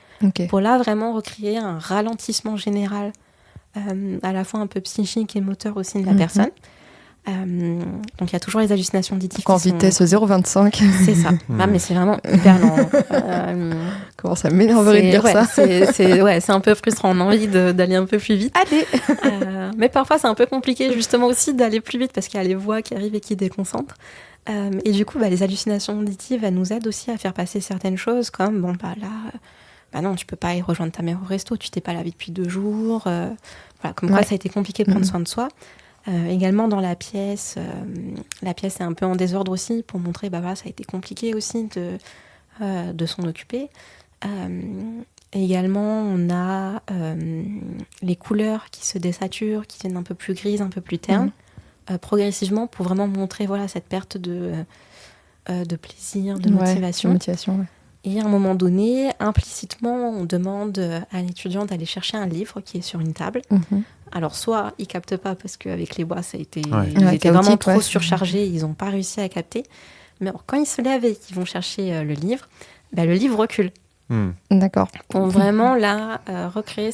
Pour là, vraiment recréer un ralentissement général, à la fois un peu psychique et moteur aussi de la personne. Donc il y a toujours les hallucinations auditives en vitesse 0,25. C'est ça. Mais c'est vraiment hyper lent. Comment ça m'énerverait de dire ça. C'est un peu frustrant. On a envie d'aller un peu plus vite. Allez. Mais parfois c'est un peu compliqué justement aussi d'aller plus vite parce qu'il y a les voix qui arrivent et qui déconcentrent. Et du coup, les hallucinations auditives, elles nous aident aussi à faire passer certaines choses comme non, tu peux pas aller rejoindre ta mère au resto, tu t'es pas lavé depuis 2 jours. Quoi ça a été compliqué de prendre soin de soi. Également dans la pièce est un peu en désordre aussi pour montrer ça a été compliqué aussi de s'en occuper. Également on a les couleurs qui se désaturent, qui deviennent un peu plus grises, un peu plus ternes, progressivement pour vraiment montrer cette perte de plaisir, de motivation. Et à un moment donné, implicitement, on demande à l'étudiant d'aller chercher un livre qui est sur une table. Alors, soit ils captent pas parce qu'avec les bois, ça a été, Ouais. ils Ouais, étaient vraiment chaotique, trop ouais. surchargés, ils n'ont pas réussi à capter. Mais alors, quand ils se lèvent et qu'ils vont chercher le livre recule. D'accord. Pour vraiment là recréer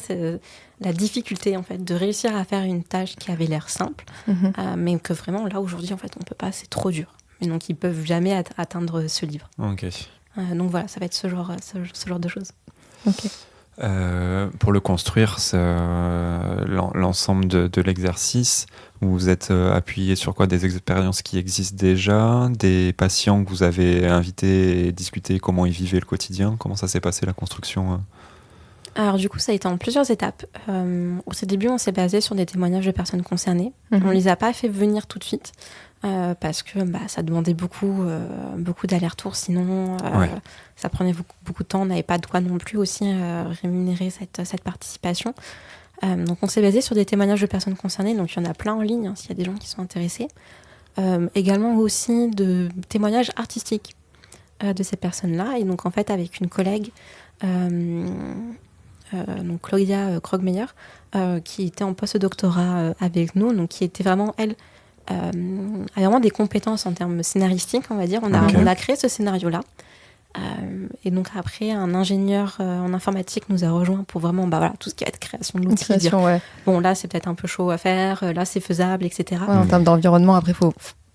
la difficulté en fait de réussir à faire une tâche qui avait l'air simple, mais que vraiment là aujourd'hui en fait on peut pas, c'est trop dur. Et donc ils peuvent jamais atteindre ce livre. Ok. Donc voilà, ça va être ce genre de choses. Ok. Pour le construire, l'ensemble de l'exercice, vous êtes appuyé sur quoi? Des expériences qui existent déjà, des patients que vous avez invités et discuté comment ils vivaient le quotidien? Comment ça s'est passé la construction? Alors du coup ça a été en plusieurs étapes. Au début on s'est basé sur des témoignages de personnes concernées. On les a pas fait venir tout de suite. Parce que ça demandait beaucoup d'allers-retours, sinon ça prenait beaucoup de temps, on n'avait pas de quoi non plus aussi rémunérer cette participation. Donc on s'est basé sur des témoignages de personnes concernées, donc il y en a plein en ligne s'il y a des gens qui sont intéressés. Également aussi de témoignages artistiques de ces personnes-là, et donc en fait avec une collègue, donc Claudia Krogmeyer, qui était en post-doctorat avec nous, donc qui était vraiment elle, a vraiment des compétences en termes scénaristiques, on va dire. On a créé ce scénario-là. Et donc après, un ingénieur en informatique nous a rejoint pour vraiment tout ce qui va être création de l'outil. Bon, là, c'est peut-être un peu chaud à faire, là, c'est faisable, etc. Ouais, en termes d'environnement, après,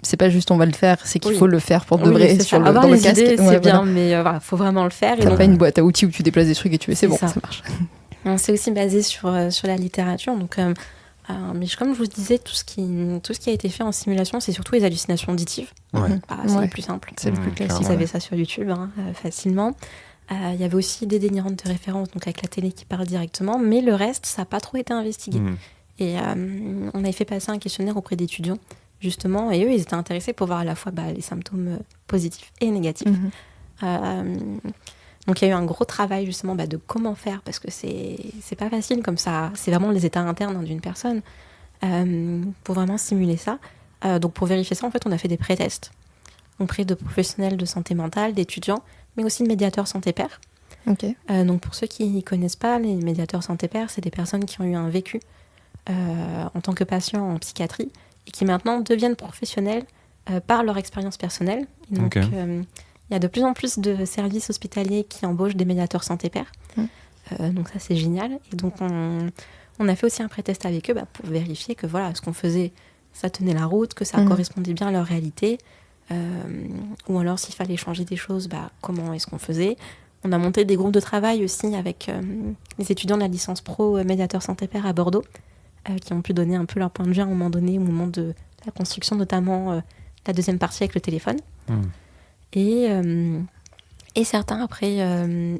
c'est pas juste on va le faire, c'est qu'il faut le faire pour de vrai. C'est ça. Avoir les idées, c'est bien, mais faut vraiment le faire. T'as pas une boîte à outils où tu déplaces des trucs et tu fais, c'est bon, ça marche. On s'est aussi basé sur la littérature, donc... mais comme je vous disais, tout ce qui a été fait en simulation, c'est surtout les hallucinations auditives. C'est le plus simple. C'est le plus classique. Vous avez ça sur YouTube facilement. Il y avait aussi des délirantes de référence, donc avec la télé qui parle directement, mais le reste, ça n'a pas trop été investigué. Et on avait fait passer un questionnaire auprès d'étudiants, justement, et eux, ils étaient intéressés pour voir à la fois les symptômes positifs et négatifs. Donc il y a eu un gros travail justement de comment faire, parce que c'est pas facile comme ça, c'est vraiment les états internes d'une personne, pour vraiment simuler ça. Donc pour vérifier ça, en fait, on a fait des pré-tests auprès de professionnels de santé mentale, d'étudiants, mais aussi de médiateurs santé-pairs. Donc pour ceux qui ne connaissent pas, les médiateurs santé-pairs, c'est des personnes qui ont eu un vécu en tant que patients en psychiatrie et qui maintenant deviennent professionnels par leur expérience personnelle. Donc il y a de plus en plus de services hospitaliers qui embauchent des médiateurs santé-pairs. Donc ça, c'est génial. Et donc, on a fait aussi un pré-test avec eux pour vérifier que ce qu'on faisait, ça tenait la route, que ça correspondait bien à leur réalité. Ou alors, s'il fallait changer des choses, comment est-ce qu'on faisait. On a monté des groupes de travail aussi avec les étudiants de la licence pro médiateur santé-pair à Bordeaux, qui ont pu donner un peu leur point de vue à un moment donné, au moment de la construction, notamment la deuxième partie avec le téléphone. Et certains, après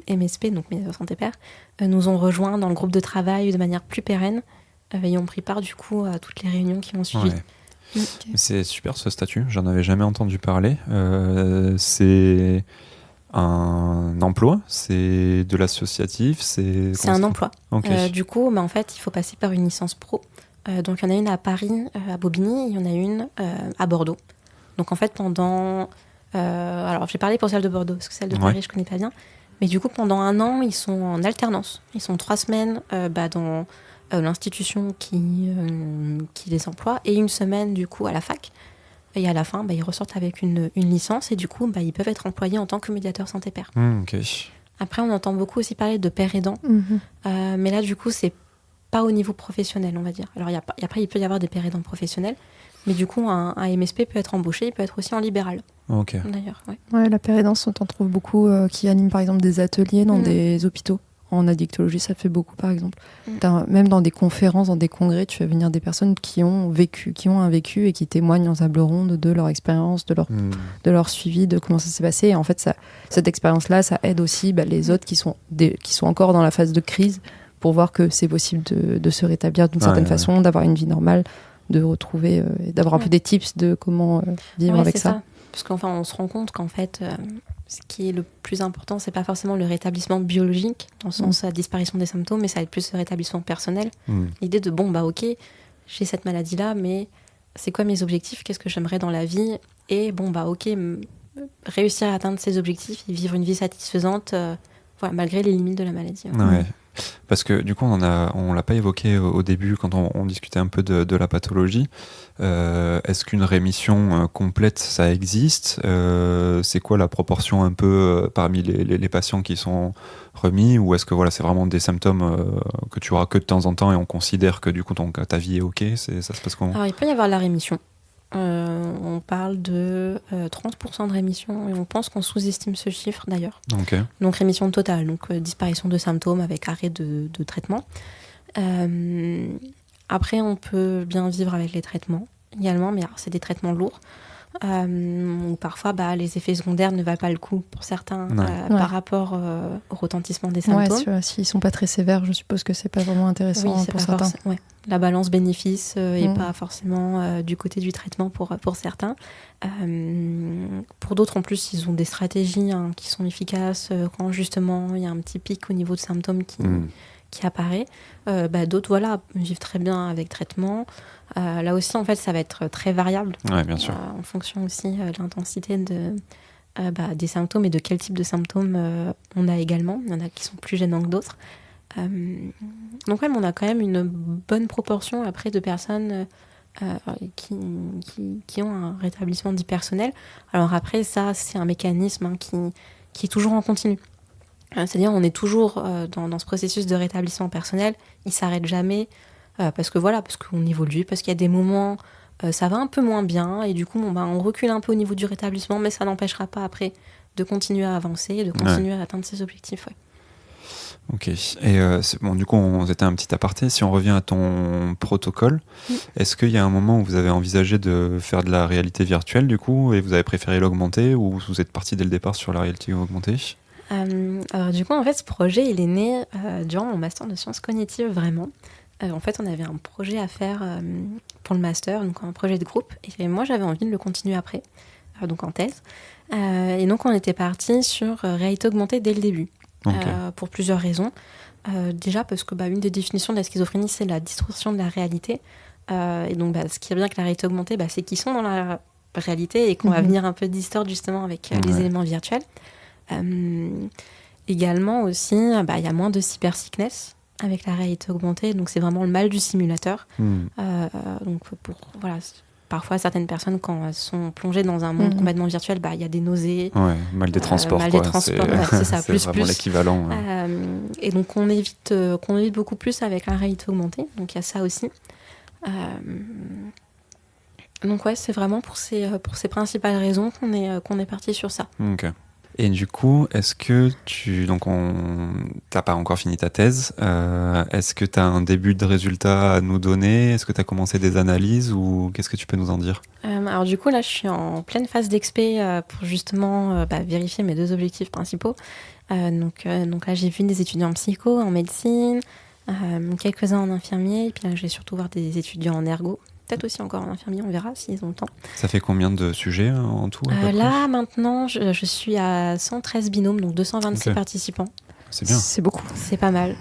MSP, donc médiateurs santé-pairs, nous ont rejoints dans le groupe de travail de manière plus pérenne et ont pris part du coup à toutes les réunions qui ont suivi. C'est super ce statut, j'en avais jamais entendu parler. C'est un emploi, c'est de l'associatif, c'est un emploi. Du coup, en fait, il faut passer par une licence pro. Donc il y en a une à Paris, à Bobigny, il y en a une à Bordeaux. Donc en fait, pendant... alors j'ai parlé pour celle de Bordeaux, parce que celle de Paris, je connais pas bien. Mais du coup, pendant 1 an, ils sont en alternance. Ils sont 3 semaines dans l'institution qui les emploie, et 1 semaine, du coup, à la fac. Et à la fin, ils ressortent avec une licence, et du coup, ils peuvent être employés en tant que médiateur santé-pair. Après, on entend beaucoup aussi parler de père aidant. Mais là, du coup, c'est pas au niveau professionnel, on va dire. Alors, après, il peut y avoir des pères aidants professionnels. Mais du coup, un MSP peut être embauché, il peut être aussi en libéral. D'ailleurs, la pérédance, on t'en trouve beaucoup qui animent par exemple des ateliers dans des hôpitaux. En addictologie, ça fait beaucoup par exemple. Même dans des conférences, dans des congrès, tu vas venir des personnes qui ont un vécu et qui témoignent en table ronde de leur expérience, de leur suivi, de comment ça s'est passé. Et en fait, cette expérience-là, ça aide aussi les autres qui sont encore dans la phase de crise pour voir que c'est possible de se rétablir d'une certaine façon, d'avoir une vie normale, de retrouver et d'avoir un peu des tips de comment vivre avec ça. Parce qu'enfin, on se rend compte qu'en fait, ce qui est le plus important, c'est pas forcément le rétablissement biologique, dans le sens la disparition des symptômes, mais ça va être plus le rétablissement personnel. L'idée de, ok, j'ai cette maladie-là, mais c'est quoi mes objectifs? Qu'est-ce que j'aimerais dans la vie? Et ok, réussir à atteindre ces objectifs et vivre une vie satisfaisante, malgré les limites de la maladie. Parce que du coup, on l'a pas évoqué au début quand on discutait un peu de la pathologie. Est-ce qu'une rémission complète, ça existe? C'est quoi la proportion un peu parmi les patients qui sont remis? Ou est-ce que voilà, c'est vraiment des symptômes que tu auras que de temps en temps et on considère que du coup ta vie est OK? Ça se passe comment? Alors, il peut y avoir la rémission. On parle de 30% de rémission et on pense qu'on sous-estime ce chiffre d'ailleurs. Okay. Donc rémission totale, donc disparition de symptômes avec arrêt de traitement. Après, on peut bien vivre avec les traitements également, mais alors, c'est des traitements lourds. Où parfois les effets secondaires ne valent pas le coup pour certains par rapport au retentissement des symptômes. Ouais, s'ils sont pas très sévères, je suppose que c'est pas vraiment intéressant pour certains. La balance bénéfice est pas forcément du côté du traitement pour certains. Pour d'autres, en plus, ils ont des stratégies qui sont efficaces quand justement il y a un petit pic au niveau de symptômes qui apparaît. D'autres, vivent très bien avec traitement. Là aussi, en fait, ça va être très variable. Ouais, bien sûr. En fonction aussi de l'intensité des symptômes et de quel type de symptômes on a également. Il y en a qui sont plus gênants que d'autres. Donc, on a quand même une bonne proportion après de personnes qui ont un rétablissement dit personnel. Alors après, ça, c'est un mécanisme qui est toujours en continu. C'est-à-dire, on est toujours dans ce processus de rétablissement personnel. Il ne s'arrête jamais parce qu'on évolue, parce qu'il y a des moments, ça va un peu moins bien et du coup, on recule un peu au niveau du rétablissement, mais ça n'empêchera pas après de continuer à avancer, de continuer à atteindre ses objectifs. Ouais. Ok. Et du coup, c'était un petit aparté. Si on revient à ton protocole, est-ce qu'il y a un moment où vous avez envisagé de faire de la réalité virtuelle, du coup, et vous avez préféré l'augmenter, ou vous êtes parti dès le départ sur la réalité augmentée? Alors du coup, en fait, ce projet, il est né durant mon master de sciences cognitives, vraiment. En fait, on avait un projet à faire pour le master, donc un projet de groupe, et moi, j'avais envie de le continuer après, donc en thèse. Et donc, on était parti sur réalité augmentée dès le début, pour plusieurs raisons. Déjà parce que une des définitions de la schizophrénie, c'est la distorsion de la réalité. Et donc, ce qui est bien avec la réalité augmentée, c'est qu'ils sont dans la réalité et qu'on va venir un peu distordre justement avec les éléments virtuels. Également aussi, il y a moins de cybersickness avec la réalité augmentée, donc c'est vraiment le mal du simulateur. Donc parfois certaines personnes, quand elles sont plongées dans un monde complètement virtuel, il y a des nausées, mal des transports, c'est ça, c'est vraiment l'équivalent. Et donc on évite beaucoup plus avec la réalité augmentée, donc il y a ça aussi. Donc c'est vraiment pour ces principales raisons qu'on est parti sur ça. Ok. Et du coup, est-ce que t'as pas encore fini ta thèse, est-ce que t'as un début de résultat à nous donner? Est-ce que t'as commencé des analyses ou qu'est-ce que tu peux nous en dire? Alors du coup, là, je suis en pleine phase d'expé pour justement vérifier mes 2 objectifs principaux. Donc là, j'ai vu des étudiants en psycho, en médecine, quelques-uns en infirmier, et puis là, je vais surtout voir des étudiants en ergo. Peut-être aussi encore en infirmier, on verra s'ils ont le temps. Ça fait combien de sujets en tout là, maintenant, je suis à 113 binômes, donc 226 participants. C'est bien. C'est beaucoup. C'est pas mal.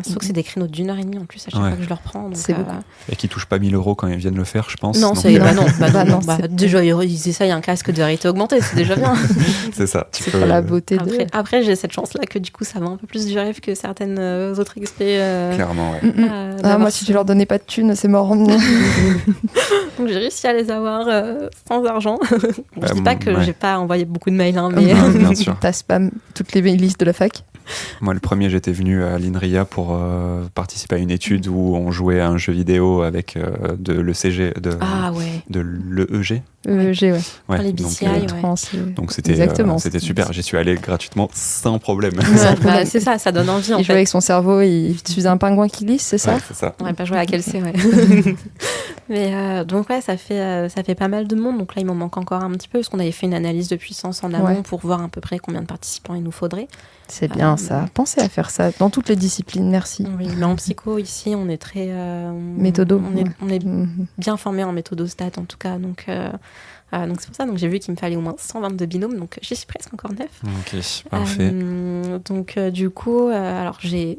Sauf que c'est des créneaux d'1h30 en plus à chaque fois que je le reprends. Donc, c'est beaucoup. Et qui touchent pas 1 000 € quand ils viennent le faire, je pense. Non, déjà, ils essayent un casque de réalité augmentée, c'est déjà bien. C'est ça. C'est pas la beauté Après, j'ai cette chance-là que du coup, ça va un peu plus du rêve que certaines autres expés. Clairement, ouais. Moi, si tu leur donnais pas de thunes, c'est mort. Donc, j'ai réussi à les avoir sans argent. Je dis pas que j'ai pas envoyé beaucoup de mails, mais... bien sûr. T'as spam toutes les listes de la fac. Moi, le premier, j'étais venu à l'INRIA pour participer à une étude où on jouait à un jeu vidéo avec de l'ECG, de l'EEG. EEG, ouais. Les BCI, donc c'était super. J'y suis allé gratuitement sans problème. C'est ça donne envie. Il jouait avec son cerveau, il faisait un pingouin qui glisse, c'est ça? Ouais, c'est ça. On n'aurait pas joué à quel c'est, Mais donc ça fait pas mal de monde. Donc là, il m'en manque encore un petit peu parce qu'on avait fait une analyse de puissance en amont pour voir à peu près combien de participants il nous faudrait. C'est bien ça. Pensez à faire ça dans toutes les disciplines, merci. Oui, mais en psycho, ici, on est très... méthodo. On est bien formé en méthodostat, en tout cas. Donc c'est pour ça. Donc j'ai vu qu'il me fallait au moins 122 binômes. Donc j'y suis presque encore 9. Ok, parfait. Donc du coup, alors j'ai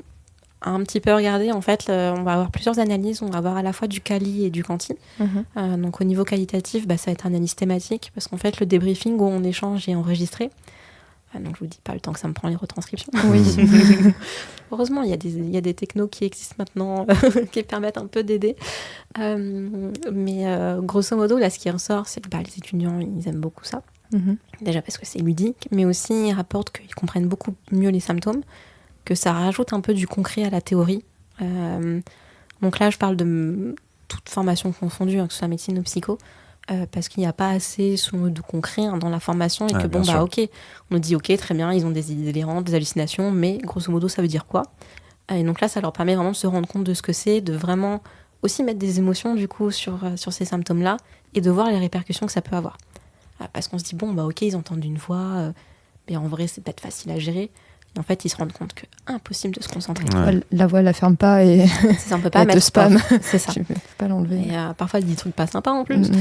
un petit peu regardé. En fait, on va avoir plusieurs analyses. On va avoir à la fois du quali et du quanti. Donc au niveau qualitatif, ça va être analyse thématique. Parce qu'en fait, le débriefing où on échange est enregistré. Donc je vous dis pas le temps que ça me prend les retranscriptions. Oui. Heureusement, il y a des technos qui existent maintenant qui permettent un peu d'aider. Mais grosso modo, là, ce qui ressort, c'est que les étudiants, ils aiment beaucoup ça. Déjà parce que c'est ludique, mais aussi ils rapportent qu'ils comprennent beaucoup mieux les symptômes, que ça rajoute un peu du concret à la théorie. Donc là, je parle de toute formation confondue, que ce soit médecine ou psycho, parce qu'il n'y a pas assez de concret dans la formation, et que ok, on nous dit ok, très bien, ils ont des idées délirantes, des hallucinations, mais grosso modo, ça veut dire quoi ? Et donc là, ça leur permet vraiment de se rendre compte de ce que c'est, de vraiment aussi mettre des émotions du coup sur ces symptômes-là, et de voir les répercussions que ça peut avoir. Parce qu'on se dit, ok, ils entendent une voix, mais en vrai, c'est peut-être facile à gérer. Et en fait, ils se rendent compte que impossible de se concentrer. Ouais. La voix, elle la ferme pas et c'est ça, on peut pas mettre spam. C'est ça. Tu peux pas l'enlever. Et parfois, il dit des trucs pas sympas en plus.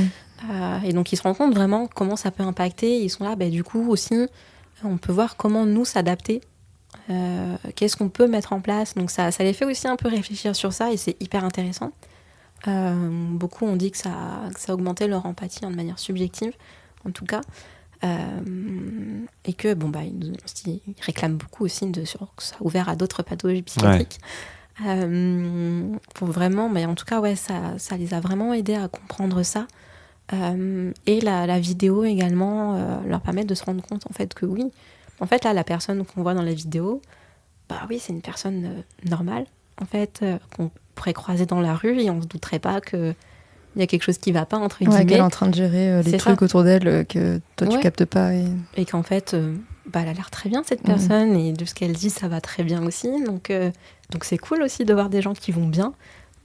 Et donc, ils se rendent compte vraiment comment ça peut impacter. Ils sont là, du coup, aussi, on peut voir comment nous s'adapter. Qu'est-ce qu'on peut mettre en place. Donc, ça les fait aussi un peu réfléchir sur ça, et c'est hyper intéressant. Beaucoup ont dit que ça augmentait leur empathie de manière subjective, en tout cas. Et que ils réclament beaucoup aussi que ça a ouvert à d'autres pathologies psychiatriques. Pour vraiment, mais en tout cas, ça les a vraiment aidés à comprendre ça. Et la vidéo également leur permet de se rendre compte en fait que oui, en fait là, la personne qu'on voit dans la vidéo, oui, c'est une personne normale en fait, qu'on pourrait croiser dans la rue, et on se douterait pas que il y a quelque chose qui va pas, entre guillemets. Qu'elle est en train de gérer les trucs autour d'elle que toi tu captes pas. Et qu'en fait, elle a l'air très bien, cette personne, et de ce qu'elle dit, ça va très bien aussi. Donc c'est cool aussi de voir des gens qui vont bien,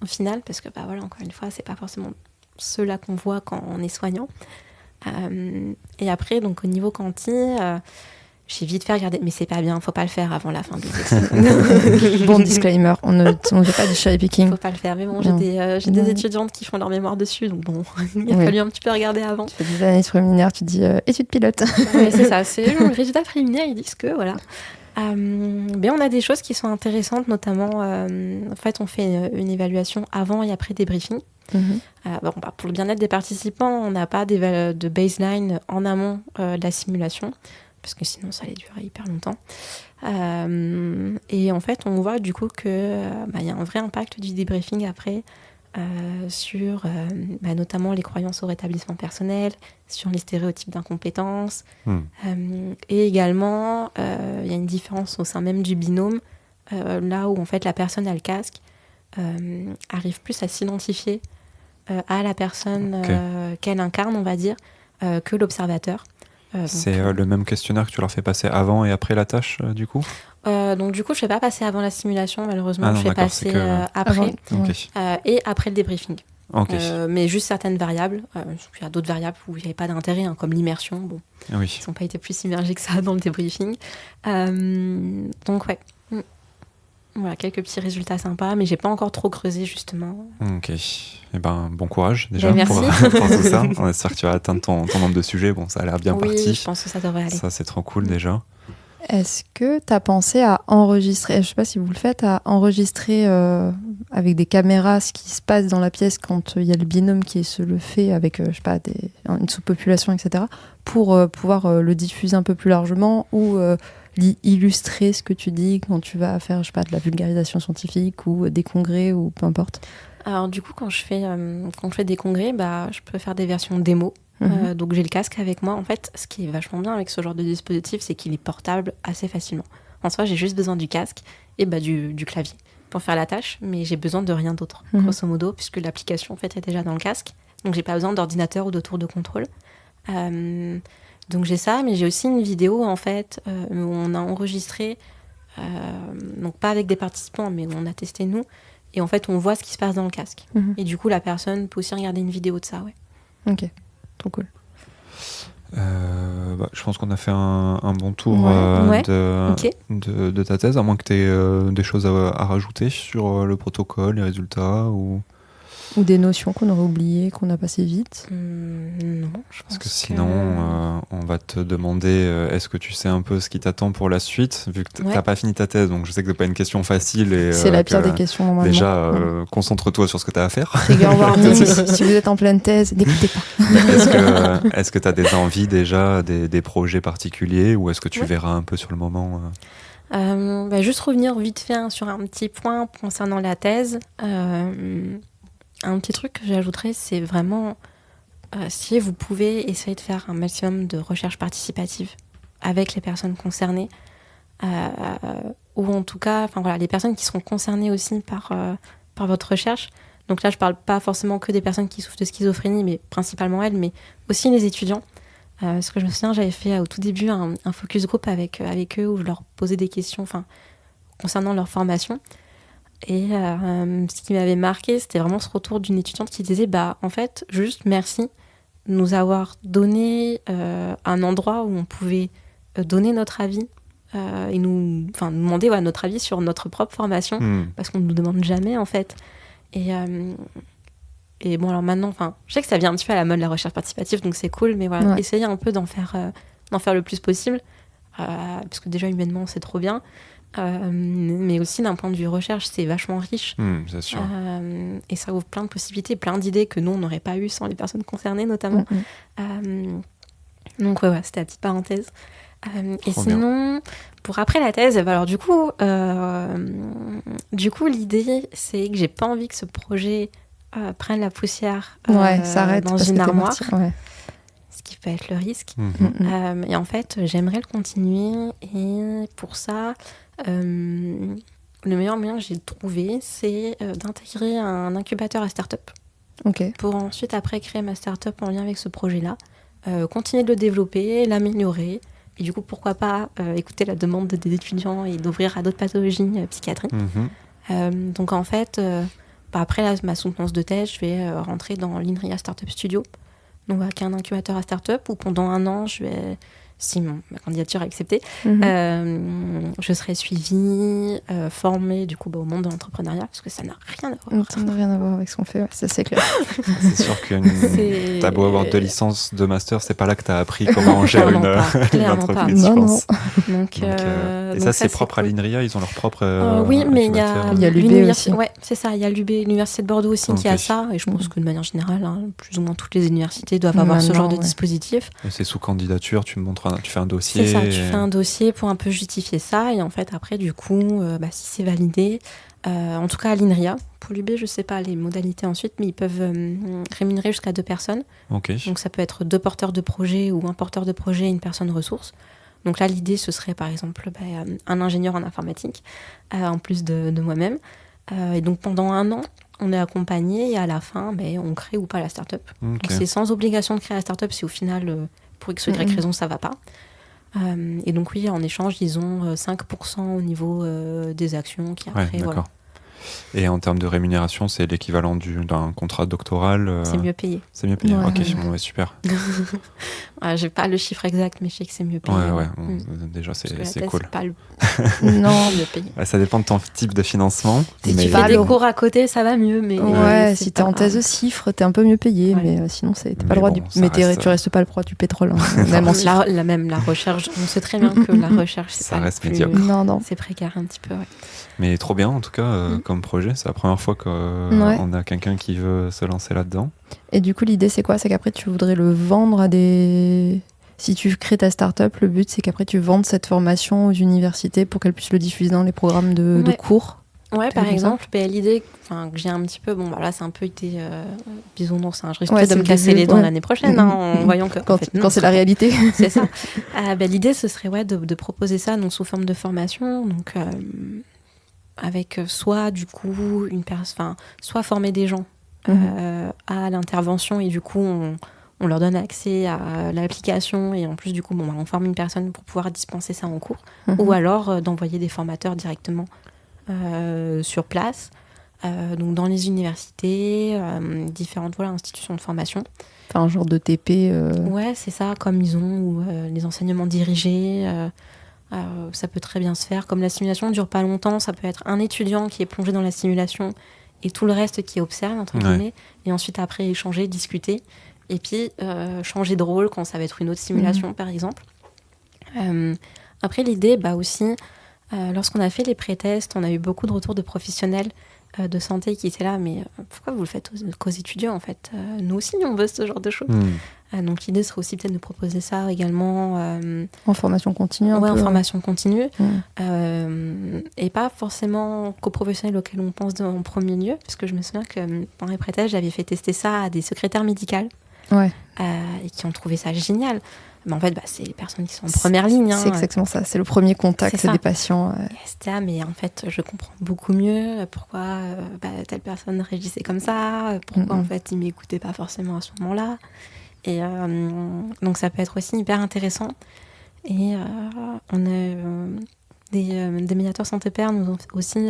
au final, parce que, encore une fois, c'est pas forcément ceux-là qu'on voit quand on est soignant. Et après, donc au niveau quanti, j'ai vite fait regarder, mais c'est pas bien, faut pas le faire avant la fin du texte. Bon disclaimer, on ne fait pas du cherry picking. Faut pas le faire, mais bon, j'ai des étudiantes qui font leur mémoire dessus, donc bon, il a fallu un petit peu regarder avant. Tu fais des analyses préliminaires, tu dis études pilotes. Oui, c'est ça, c'est le résultat préliminaire, ils disent que voilà. Mais on a des choses qui sont intéressantes, notamment, en fait, on fait une évaluation avant et après débriefing. Pour le bien-être des participants, on n'a pas de baseline en amont de la simulation, parce que sinon ça allait durer hyper longtemps. Et en fait, on voit du coup que y a un vrai impact du débriefing après sur notamment les croyances au rétablissement personnel, sur les stéréotypes d'incompétence. Et également, il y a une différence au sein même du binôme, là où en fait la personne a le casque, arrive plus à s'identifier à la personne qu'elle incarne, on va dire, que l'observateur. C'est le même questionnaire que tu leur fais passer avant et après la tâche, du coup donc du coup, je ne fais pas passer avant la simulation, malheureusement. Je fais passer après, et après le débriefing. Mais juste certaines variables. Il y a d'autres variables où il n'y avait pas d'intérêt, comme l'immersion. Bon, ils n'ont pas été plus immergés que ça dans le débriefing. Donc ouais. Voilà, quelques petits résultats sympas, mais j'ai pas encore trop creusé, justement. Ok. Eh bon courage, déjà, merci. pour tout ça. On espère que tu vas atteindre ton nombre de sujets. Bon, ça a l'air bien parti. Oui, je pense que ça devrait aller. Ça, c'est trop cool, déjà. Est-ce que tu as pensé à enregistrer, je sais pas si vous le faites, à enregistrer avec des caméras ce qui se passe dans la pièce quand il y a le binôme qui se le fait avec, je sais pas, une sous-population, etc., pour pouvoir le diffuser un peu plus largement ou illustrer ce que tu dis quand tu vas faire, je sais pas, de la vulgarisation scientifique ou des congrès ou peu importe? Alors du coup, quand je fais des congrès, je peux faire des versions démo. Donc j'ai le casque avec moi. En fait, ce qui est vachement bien avec ce genre de dispositif, c'est qu'il est portable assez facilement. En soi, j'ai juste besoin du casque et du clavier pour faire la tâche, mais j'ai besoin de rien d'autre, grosso modo, puisque l'application en fait est déjà dans le casque. Donc j'ai pas besoin d'ordinateur ou de tour de contrôle. Donc j'ai ça, mais j'ai aussi une vidéo en fait où on a enregistré, donc pas avec des participants, mais où on a testé nous. Et en fait, on voit ce qui se passe dans le casque. Et du coup, la personne peut aussi regarder une vidéo de ça, ouais. Ok, trop cool. Je pense qu'on a fait un bon tour de ta thèse, à moins que tu aies des choses à rajouter sur le protocole, les résultats ou... Ou des notions qu'on aurait oubliées, qu'on a passées vite? Non, je pense Parce que sinon, on va te demander est-ce que tu sais un peu ce qui t'attend pour la suite, vu que t'as pas fini ta thèse, donc je sais que c'est pas une question facile. C'est la pire des questions, normalement. Déjà, concentre-toi sur ce que t'as à faire. Trigger warning, si vous êtes en pleine thèse, n'écoutez pas. Est-ce que t'as des envies déjà, des projets particuliers, ou est-ce que tu verras un peu sur le moment Juste revenir vite fait sur un petit point concernant la thèse. Un petit truc que j'ajouterais, c'est vraiment si vous pouvez essayer de faire un maximum de recherche participative avec les personnes concernées, ou en tout cas, les personnes qui seront concernées aussi par votre recherche. Donc là, je parle pas forcément que des personnes qui souffrent de schizophrénie, mais principalement elles, mais aussi les étudiants. Parce que je me souviens, j'avais fait au tout début un focus group avec eux où je leur posais des questions concernant leur formation. Et ce qui m'avait marqué, c'était vraiment ce retour d'une étudiante qui disait en fait, juste merci de nous avoir donné un endroit où on pouvait donner notre avis et nous demander notre avis sur notre propre formation, parce qu'on ne nous demande jamais en fait. Et bon, alors maintenant, je sais que ça vient un petit peu à la mode, la recherche participative, donc c'est cool, mais voilà, essayer un peu d'en faire le plus possible, parce que déjà, humainement, c'est trop bien, mais aussi d'un point de vue recherche, c'est vachement riche. C'est sûr. Et ça ouvre plein de possibilités, plein d'idées que nous, on n'aurait pas eues sans les personnes concernées, notamment. Donc, c'était la petite parenthèse. Et sinon, pour après la thèse, alors du coup, l'idée, c'est que j'ai pas envie que ce projet prenne la poussière s'arrête dans une armoire, ce qui peut être le risque. Et en fait, j'aimerais le continuer. Et pour ça, le meilleur moyen que j'ai trouvé, c'est d'intégrer un incubateur à start-up. Pour ensuite, après, créer ma start-up en lien avec ce projet-là, continuer de le développer, l'améliorer. Et du coup, pourquoi pas écouter la demande des étudiants et d'ouvrir à d'autres pathologies psychiatriques. Donc en fait, après ma soutenance de thèse, je vais rentrer dans l'INRIA Startup Studio, donc qui est un incubateur à start-up où pendant un an, si ma candidature est acceptée, je serai suivie, formée du coup au monde de l'entrepreneuriat, parce que ça n'a rien à voir. Ça n'a rien à voir avec ce qu'on fait, ça c'est clair. C'est sûr que t'as beau avoir 2 licences, 2 masters, c'est pas là que t'as appris comment on gère une entreprise, je pense. Donc, et ça, c'est propre à l'INRIA, ils ont leur propre oui, mais il y a l'UB aussi. Ouais, c'est ça, il y a l'UB, l'Université de Bordeaux aussi qui a ça, et je pense que de manière générale, plus ou moins toutes les universités doivent avoir ce genre de dispositif. Et c'est sous candidature, tu fais un dossier. C'est ça, tu fais un dossier pour un peu justifier ça, et en fait, après, du coup, si c'est validé, en tout cas à l'INRIA, pour l'UB, je sais pas les modalités ensuite, mais ils peuvent rémunérer jusqu'à 2 personnes. Donc ça peut être 2 porteurs de projet ou un porteur de projet et une personne ressource. Donc là, l'idée, ce serait par exemple un ingénieur en informatique, en plus de moi-même. Et donc pendant un an, on est accompagné et à la fin, on crée ou pas la start-up. Donc c'est sans obligation de créer la start-up si au final, pour X ou Y raison, ça va pas. Et donc oui, en échange, ils ont 5% au niveau des actions qui après... D'accord. Et en termes de rémunération, c'est l'équivalent d'un contrat doctoral C'est mieux payé. C'est mieux payé, ok, super. J'ai pas le chiffre exact, mais je sais que c'est mieux payé. Déjà, c'est cool. Pas le... non, mieux payé. Ça dépend de ton type de financement. Si tu fais des cours à côté, ça va mieux. Mais si t'es en thèse de chiffres, t'es un peu mieux payé, mais sinon, t'es pas le droit tu restes pas le droit du pétrole. Même la recherche, on sait très bien que la recherche, ça reste médiocre. Non. C'est précaire un petit peu, Mais trop bien, en tout cas, comme projet. C'est la première fois qu'on a quelqu'un qui veut se lancer là-dedans. Et du coup, l'idée, c'est quoi? C'est qu'après, tu voudrais le vendre à des... Si tu crées ta start-up, le but, c'est qu'après, tu vendes cette formation aux universités pour qu'elles puissent le diffuser dans les programmes de cours. Ouais, par exemple, l'idée que j'ai un petit peu... Bon, là, c'est un peu été bisounours. Je risque de me casser les dents l'année prochaine, en voyant que... Quand c'est la réalité. C'est ça. L'idée, ce serait de proposer ça donc, sous forme de formation. Donc... avec soit du coup soit former des gens à l'intervention et du coup on leur donne accès à l'application et en plus du coup on forme une personne pour pouvoir dispenser ça en cours ou alors d'envoyer des formateurs directement sur place donc dans les universités différentes institutions de formation, un genre de TP ouais c'est ça comme ils ont ou les enseignements dirigés. Ça peut très bien se faire. Comme la simulation ne dure pas longtemps, ça peut être un étudiant qui est plongé dans la simulation et tout le reste qui observe, entre guillemets, et ensuite après échanger, discuter, et puis changer de rôle quand ça va être une autre simulation, par exemple. Après, l'idée, aussi, lorsqu'on a fait les pré-tests, on a eu beaucoup de retours de professionnels de santé qui étaient là, mais pourquoi vous le faites qu'aux étudiants, en fait nous aussi, on veut ce genre de choses. Donc l'idée serait aussi peut-être de proposer ça également en formation continue. En formation continue. Et pas forcément qu'aux professionnels auxquels on pense en premier lieu, parce que je me souviens que pendant les pré-tests, j'avais fait tester ça à des secrétaires médicales et qui ont trouvé ça génial. Mais en fait, c'est les personnes qui sont en première ligne. C'est exactement ça. C'est le premier contact des patients. C'était là, mais en fait, je comprends beaucoup mieux pourquoi telle personne réagissait comme ça, pourquoi en fait, il m'écoutait pas forcément à ce moment-là. Et donc, ça peut être aussi hyper intéressant. Et on a des médiateurs santé-pairs nous ont aussi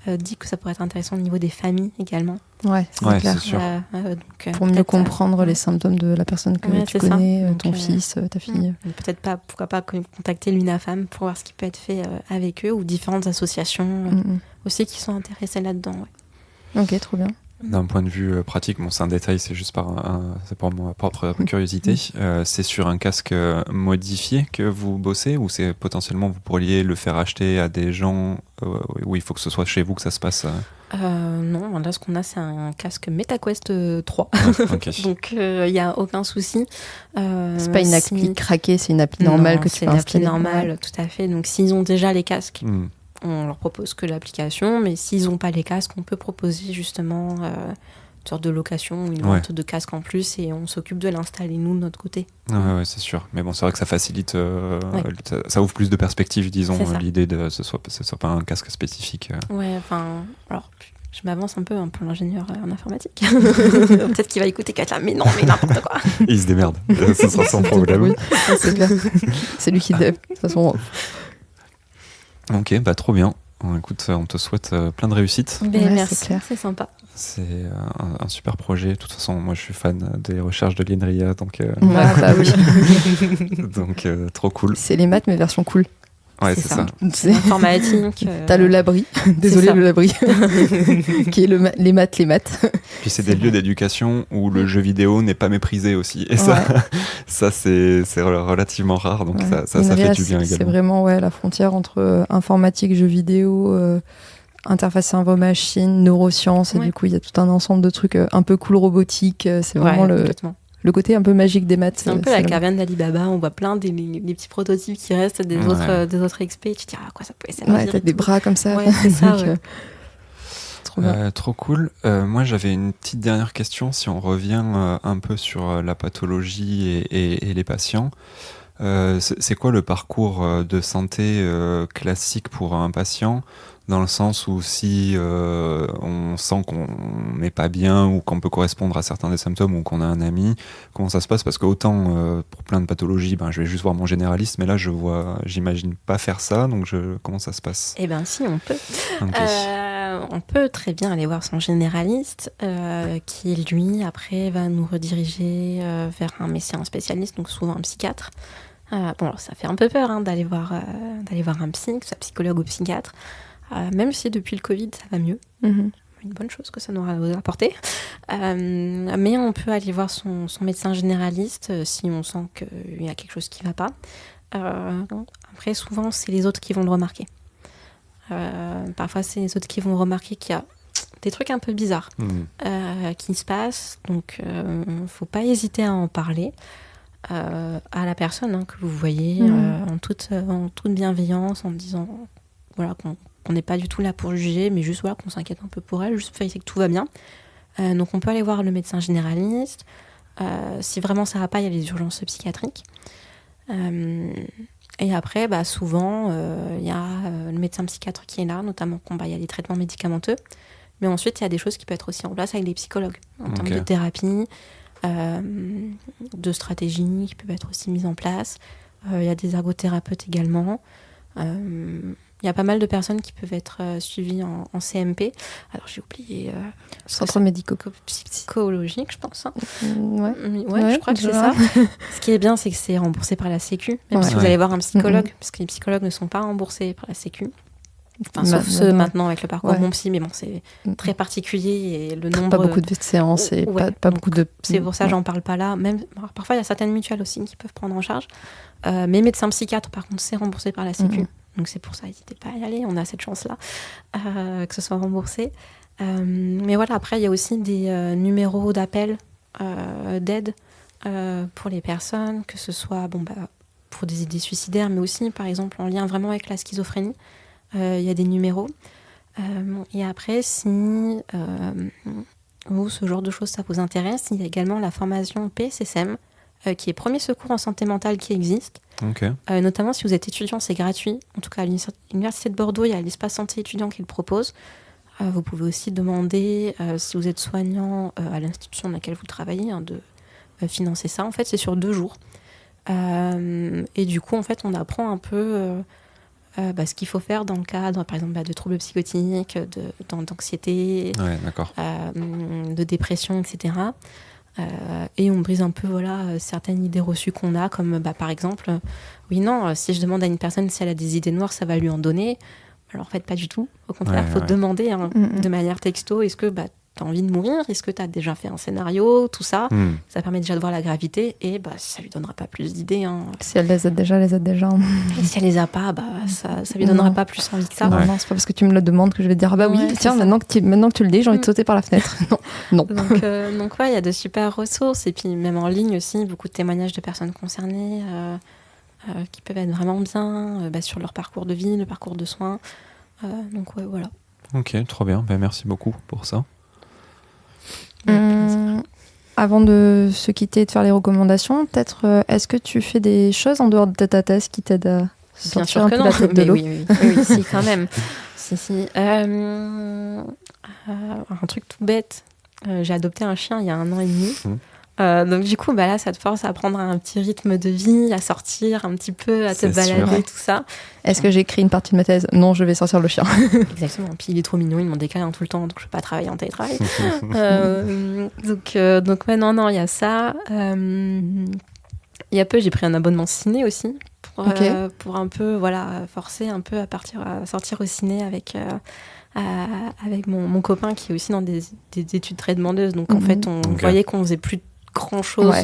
dit que ça pourrait être intéressant au niveau des familles également. Ouais, c'est clair. C'est sûr. Donc, pour mieux comprendre les symptômes de la personne que tu connais, ton fils, ta fille. Peut-être pas, pourquoi pas contacter l'UNAFAM pour voir ce qui peut être fait avec eux, ou différentes associations aussi qui sont intéressées là-dedans. Ok, trop bien. D'un point de vue pratique, c'est un détail, c'est juste c'est pour ma propre curiosité. C'est sur un casque modifié que vous bossez, ou c'est potentiellement vous pourriez le faire acheter à des gens où il faut que ce soit chez vous que ça se passe Non, là ce qu'on a c'est un casque MetaQuest 3. Okay. Donc il n'y a aucun souci. C'est pas une appli craquée, c'est une appli normale que tu peux installer. C'est une appli normale, tout à fait. Donc s'ils ont déjà les casques, on leur propose que l'application, mais s'ils n'ont pas les casques, on peut proposer justement une sorte de location, une vente de casques en plus, et on s'occupe de l'installer nous de notre côté. Ouais, c'est sûr. Mais bon, c'est vrai que ça facilite, ça ouvre plus de perspectives, disons, l'idée de ce soit pas un casque spécifique. Alors je m'avance un peu pour l'ingénieur en informatique. Peut-être qu'il va écouter qu'à là, mais non, mais n'importe quoi. Il se démerde, ce sera sans problème. Oui, c'est clair. C'est lui qui dev, de toute façon. Ok, trop bien. Écoute, on te souhaite plein de réussites. Merci, c'est sympa. C'est un super projet. De toute façon, moi, je suis fan des recherches de l'INRIA, donc oui. donc trop cool. C'est les maths, mais version cool. Ouais, c'est ça. C'est l'informatique. T'as le Labri, désolé le Labri, qui est les maths. Puis c'est des lieux d'éducation où le jeu vidéo n'est pas méprisé aussi. Et ça c'est relativement rare, donc ça fait du bien également. C'est vraiment la frontière entre informatique, jeux vidéo, interface cerveau-machine, neurosciences, et du coup il y a tout un ensemble de trucs un peu cool robotique. C'est vraiment le côté un peu magique des maths. C'est un peu la caverne d'Ali Baba, on voit plein des petits prototypes qui restent des autres XP, et tu te dis à quoi ça pouvait servir. T'as des bras comme ça. C'est ça, Trop bien. Trop cool. Moi j'avais une petite dernière question, si on revient un peu sur la pathologie et les patients. C'est quoi le parcours de santé classique pour un patient, dans le sens où si on sent qu'on n'est pas bien ou qu'on peut correspondre à certains des symptômes ou qu'on a un ami, comment ça se passe? Parce qu'autant pour plein de pathologies, je vais juste voir mon généraliste, mais là j'imagine pas faire ça, donc comment ça se passe? Eh bien si, on peut. Okay. On peut très bien aller voir son généraliste qui lui après va nous rediriger vers un médecin spécialiste, donc souvent un psychiatre. Alors, ça fait un peu peur d'aller voir un psy, que ce soit psychologue ou psychiatre. Même si depuis le Covid, ça va mieux. Une bonne chose que ça nous a apporté. Mais on peut aller voir son médecin généraliste si on sent qu'il y a quelque chose qui ne va pas. Après, souvent, c'est les autres qui vont le remarquer. Parfois, c'est les autres qui vont remarquer qu'il y a des trucs un peu bizarres qui se passent. Donc, il ne faut pas hésiter à en parler à la personne que vous voyez en toute bienveillance, en disant qu'on n'est pas du tout là pour juger, mais juste qu'on s'inquiète un peu pour elle, juste vérifier que tout va bien. Donc on peut aller voir le médecin généraliste. Si vraiment ça va pas, il y a les urgences psychiatriques. Et après, souvent, il y a le médecin psychiatre qui est là, notamment quand il y a des traitements médicamenteux. Mais ensuite, il y a des choses qui peuvent être aussi en place avec les psychologues, en termes de thérapie, de stratégies qui peuvent être aussi mises en place. Il y a des ergothérapeutes également. Il y a pas mal de personnes qui peuvent être suivies en CMP. Alors, j'ai oublié... Centre médico-psychologique, je pense. Ouais, je crois que c'est ça. Ce qui est bien, c'est que c'est remboursé par la Sécu, même si vous allez voir un psychologue, parce que les psychologues ne sont pas remboursés par la Sécu. Sauf ceux Maintenant. maintenant avec le parcours Ouais. Mon Psy, mais bon, c'est très particulier et le nombre... Pas beaucoup de séances et Ouais, pas donc beaucoup de... c'est pour ça que j'en parle pas là. Même, alors, parfois, il y a certaines mutuelles aussi qui peuvent prendre en charge. Mais médecin psychiatre, par contre, c'est remboursé par la Sécu. Donc c'est pour ça, n'hésitez pas à y aller. On a cette chance-là, que ce soit remboursé. Mais voilà, après, il y a aussi des numéros d'appel, d'aide pour les personnes, que ce soit pour des idées suicidaires, mais aussi, par exemple, en lien vraiment avec la schizophrénie. Il y a des numéros. Et après, si vous, ce genre de choses, ça vous intéresse, il y a également la formation PSSM, qui est premier secours en santé mentale qui existe. Ok. Notamment si vous êtes étudiant, c'est gratuit. En tout cas, à l'Université de Bordeaux, il y a l'espace santé étudiant qui le propose. Vous pouvez aussi demander, si vous êtes soignant à l'institution dans laquelle vous travaillez, de financer ça. En fait, c'est sur 2 jours. Et du coup, en fait, on apprend un peu ce qu'il faut faire dans le cadre, par exemple, de troubles psychotiques, d'anxiété, Ouais, d'accord. de dépression, etc. Et on brise un peu certaines idées reçues qu'on a, comme par exemple, si je demande à une personne si elle a des idées noires, ça va lui en donner. Alors en fait, pas du tout. Au contraire, il faut demander de manière texto, est-ce que tu as envie de mourir? Est-ce que tu as déjà fait un scénario? Tout ça, ça permet déjà de voir la gravité et ça lui donnera pas plus d'idées. Si elle les a déjà, elle les a déjà. Et si elle les a pas, ça lui donnera pas plus envie que ça. Non, c'est pas parce que tu me le demandes que je vais te dire tiens, maintenant que tu le dis, j'ai envie de sauter par la fenêtre. Non. Donc il y a de super ressources et puis même en ligne aussi, beaucoup de témoignages de personnes concernées qui peuvent être vraiment bien sur leur parcours de vie, le parcours de soins. Voilà. Ok, trop bien. Merci beaucoup pour ça. Avant de se quitter et de faire les recommandations, peut-être, est-ce que tu fais des choses en dehors de ta thèse qui t'aident à sortir un peu la tête de l'eau? Oui, si, quand même. Si. Un truc tout bête. J'ai adopté un chien il y a 1 an et demi. Donc du coup, là, ça te force à prendre un petit rythme de vie, à sortir un petit peu, à te balader, tout ça. Est-ce que j'écris une partie de ma thèse? Non, je vais sortir le chien. Exactement. Puis il est trop mignon, il m'en décale tout le temps, donc je ne vais pas travailler en télétravail. Donc non, il y a ça. Il y a peu, j'ai pris un abonnement ciné aussi pour un peu, forcer un peu à sortir au ciné avec mon copain qui est aussi dans des études très demandeuses. Donc en fait, on voyait qu'on faisait plus grand chose.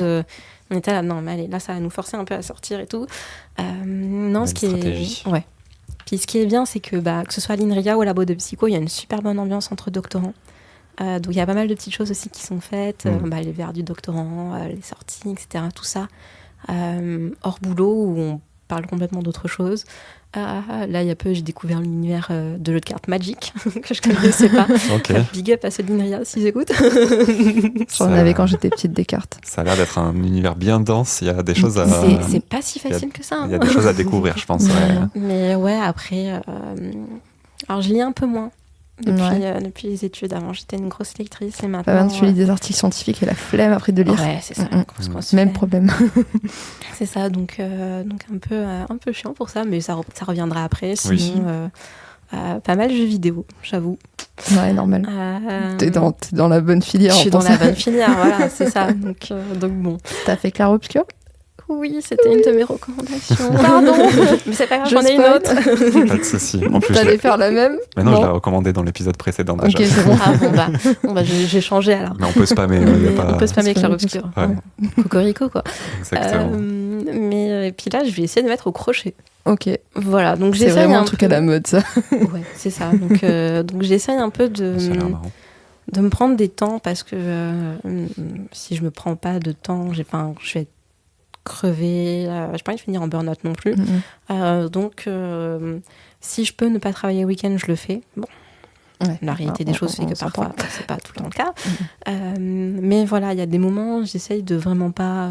On était là, non, mais allez, là, ça va nous forcer un peu à sortir et tout. Stratégie. Ouais. Puis ce qui est bien, c'est que ce soit à l'INRIA ou à Labo de Psycho, il y a une super bonne ambiance entre doctorants. Donc il y a pas mal de petites choses aussi qui sont faites, les verres du doctorant, les sorties, etc. Tout ça. Hors boulot, où on parle complètement d'autre chose. Là, il y a peu, j'ai découvert l'univers de jeux de cartes Magic, que je ne connaissais pas. Big up à ceux d'INRIA, s'ils écoutent. J'en avais quand j'étais petite, des cartes. Ça a l'air d'être un univers bien dense. Il y a des choses à... C'est pas si facile que ça. Il y a des choses à découvrir, je pense. Mais après... alors, je lis un peu moins depuis les études. Avant, j'étais une grosse lectrice et maintenant... tu lis des articles scientifiques et la flemme après de lire. Ouais, c'est ça. Même problème. C'est ça, donc un peu chiant pour ça, mais ça reviendra après. Sinon, pas mal de jeux vidéo, j'avoue. Ouais, normal. T'es dans la bonne filière. Je suis dans la bonne filière, voilà, c'est ça. Donc bon. T'as fait Clair Obscur? Oui, c'était une de mes recommandations. Pardon, mais c'est pas grave, j'en ai une autre. Pas de souci. En plus, t'allais faire la même? Mais non, je l'ai recommandé dans l'épisode précédent déjà. Ok, c'est bon. J'ai changé alors. Mais on peut spammer. On peut spammer Clair Obscur. Ouais. Cocorico, quoi. Exactement. Mais puis là, je vais essayer de mettre au crochet. Ok. Voilà, donc c'est vraiment un truc à la mode, ça. Ouais, c'est ça. Donc j'essaye un peu de me prendre des temps parce que si je me prends pas de temps, je vais être crevée. J'ai pas envie de finir en burn-out non plus. Donc si je peux ne pas travailler le week-end, je le fais. Bon. Ouais, la réalité des choses fait que parfois c'est pas tout le temps le cas. Mais voilà, il y a des moments où j'essaye de vraiment pas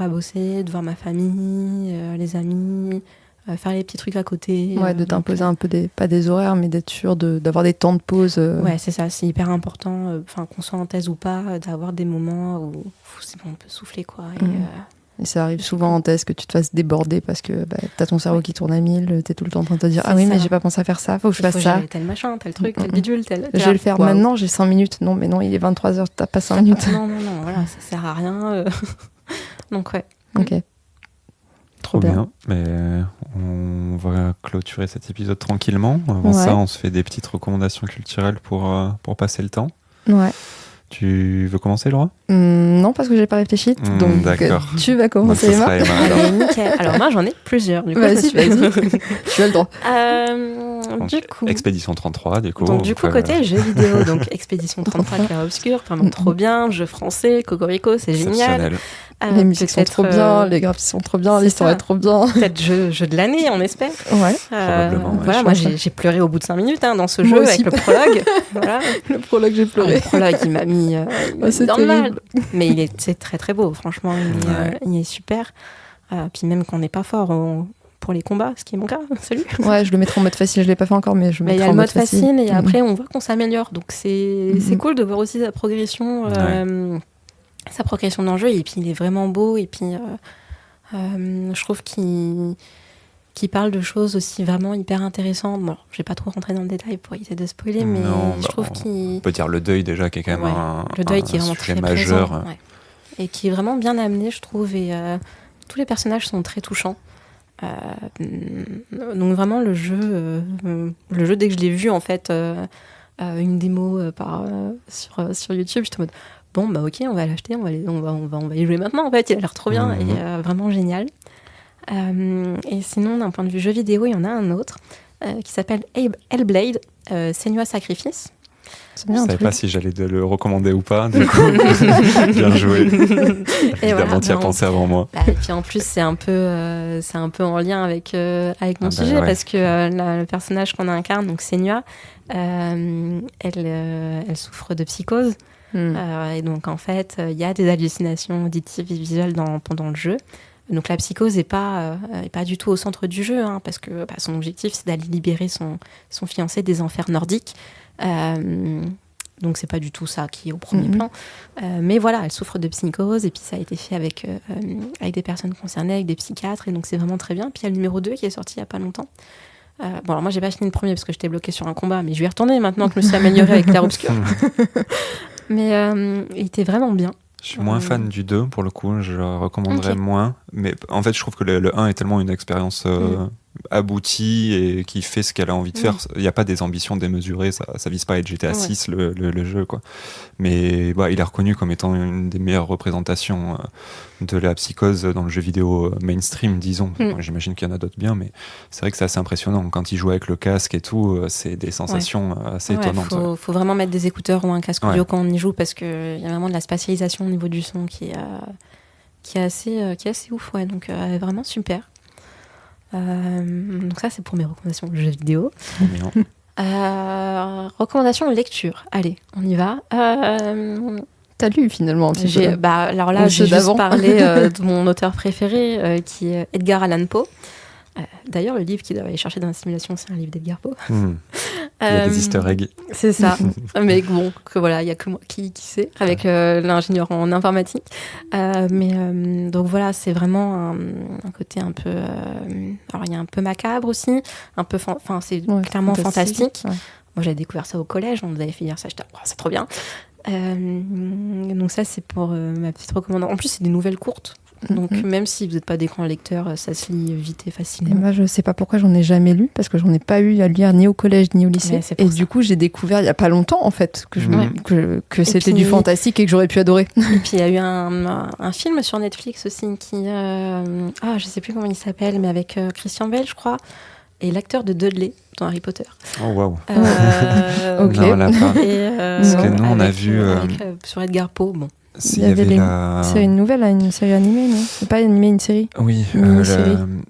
bosser, de voir ma famille, les amis, faire les petits trucs à côté. Ouais, de t'imposer un peu pas des horaires, mais d'être sûr d'avoir des temps de pause. Ouais, c'est ça, c'est hyper important, qu'on soit en thèse ou pas, d'avoir des moments où c'est bon, on peut souffler, quoi. Et ça arrive souvent en thèse que tu te fasses déborder parce que t'as ton cerveau qui tourne à 1000, t'es tout le temps en train de te dire « Ah oui, mais j'ai pas pensé à faire ça, faut que je fasse ça. » Tel machin, tel truc, tel bidule, tel... Je vais le faire maintenant, j'ai 5 minutes. Non, mais non, il est 23h, t'as pas 5 minutes. Non, voilà, ça sert à rien. Donc ouais. Ok. Trop bien. Mais on va clôturer cet épisode tranquillement. Avant ça, on se fait des petites recommandations culturelles pour passer le temps. Ouais. Tu veux commencer, Laura? Non, parce que j'ai pas réfléchi. Donc, tu vas commencer, Emma. Alors, moi, j'en ai plusieurs. Du coup, vas-y. Tu as le droit. Donc, du coup, Expédition 33, du coup. Donc, du coup, côté jeux vidéo, donc Expédition 33, Clair Obscur, vraiment trop bien. Jeu français, Cocorico, c'est génial. Les musiques sont trop bien, les graphismes sont trop bien, l'histoire est trop bien. Peut-être jeu de l'année, on espère. Ouais. Probablement. Voilà, moi j'ai pleuré au bout de 5 minutes dans ce jeu avec le prologue. Voilà. Le prologue, j'ai pleuré. Le prologue, il m'a mis dans le mal. Mais c'est très très beau, franchement, il est super. Puis même qu'on n'est pas fort pour les combats, ce qui est mon cas, salut. Ouais, je le mettrai en mode facile, je l'ai pas fait encore, mais je le mettrai en mode facile. Il y a le mode facile et après on voit qu'on s'améliore. Donc c'est cool de voir aussi sa progression. Sa progression dans le jeu, et puis il est vraiment beau, et puis je trouve qu'il parle de choses aussi vraiment hyper intéressantes. Bon, je vais pas trop rentrer dans le détail pour éviter de spoiler, mais je trouve qu'il... On peut dire le deuil déjà, qui est quand même le deuil qui est vraiment très majeur. Présent, et qui est vraiment bien amené, je trouve, et tous les personnages sont très touchants. Donc vraiment le jeu, dès que je l'ai vu, en fait, une démo sur YouTube, j'étais en mode... Bon, bah ok, on va l'acheter, on va y jouer maintenant, en fait, il a l'air trop bien et vraiment génial. Et sinon, d'un point de vue jeu vidéo, il y en a un autre qui s'appelle Hellblade, Senua's Sacrifice. Je ne savais pas si j'allais le recommander ou pas, du coup, bien joué. Évidemment, tu y as pensé avant moi. Et puis en plus, c'est un peu en lien avec mon sujet, parce que le personnage qu'on incarne, donc Senua, elle souffre de psychose. Et donc en fait il y a des hallucinations auditives et visuelles pendant le jeu. Donc la psychose est pas du tout au centre du jeu, parce que son objectif c'est d'aller libérer son fiancé des enfers nordiques. Donc c'est pas du tout ça qui est au premier plan. Mais voilà, elle souffre de psychose, et puis ça a été fait avec des personnes concernées, avec des psychiatres, et donc c'est vraiment très bien. Puis il y a le numéro 2 qui est sorti il y a pas longtemps. Bon, alors moi j'ai pas fini le premier parce que j'étais bloquée sur un combat, mais je vais y retourner maintenant que je me suis améliorée avec Clair Obscur. Mais il était vraiment bien. Je suis moins fan du 2 pour le coup, je le recommanderais moins. Mais en fait, je trouve que le 1 est tellement une expérience aboutie et qui fait ce qu'elle a envie de faire. Il n'y a pas des ambitions démesurées, ça vise pas à être GTA 6 le jeu, quoi. Mais il est reconnu comme étant une des meilleures représentations de la psychose dans le jeu vidéo mainstream, disons. Bon, j'imagine qu'il y en a d'autres bien, mais c'est vrai que c'est assez impressionnant. Quand il joue avec le casque et tout, c'est des sensations assez étonnantes. Faut vraiment mettre des écouteurs ou un casque audio quand on y joue, parce qu'il y a vraiment de la spatialisation au niveau du son qui est assez ouf. Ouais, donc vraiment super. Donc ça, c'est pour mes recommandations de jeux vidéo. Recommandations de lecture. Allez, on y va. T'as lu finalement un petit peu. Alors là, j'ai juste parlé de mon auteur préféré, qui est Edgar Allan Poe. D'ailleurs, le livre qu'il doit aller chercher dans la simulation, c'est un livre d'Edgar Poe. Il y a des easter eggs. C'est ça. Mais bon, il n'y a que moi qui sait, avec l'ingénieur en informatique. Donc voilà, c'est vraiment un côté un peu... alors, il y a un peu macabre aussi. Un peu c'est clairement fantastique. Ouais. Moi, j'avais découvert ça au collège. On nous avait fait lire ça. J'étais, c'est trop bien. Donc ça, c'est pour ma petite recommandation. En plus, c'est des nouvelles courtes. Donc même si vous n'êtes pas d'écran lecteur, ça se lit vite et facilement. Moi, je sais pas pourquoi j'en ai jamais lu, parce que j'en ai pas eu à lire ni au collège ni au lycée. Et du coup, j'ai découvert il y a pas longtemps en fait que c'était du fantastique et que j'aurais pu adorer. Et puis il y a eu un film sur Netflix aussi qui je sais plus comment il s'appelle, mais avec Christian Bale, je crois, et l'acteur de Dudley dans Harry Potter. Oh waouh. Ok. Non, là pas. Parce que nous, on a vu sur Edgar Poe. Bon. Il y avait c'est une nouvelle, une série animée, non? C'est pas animé, une série. Oui,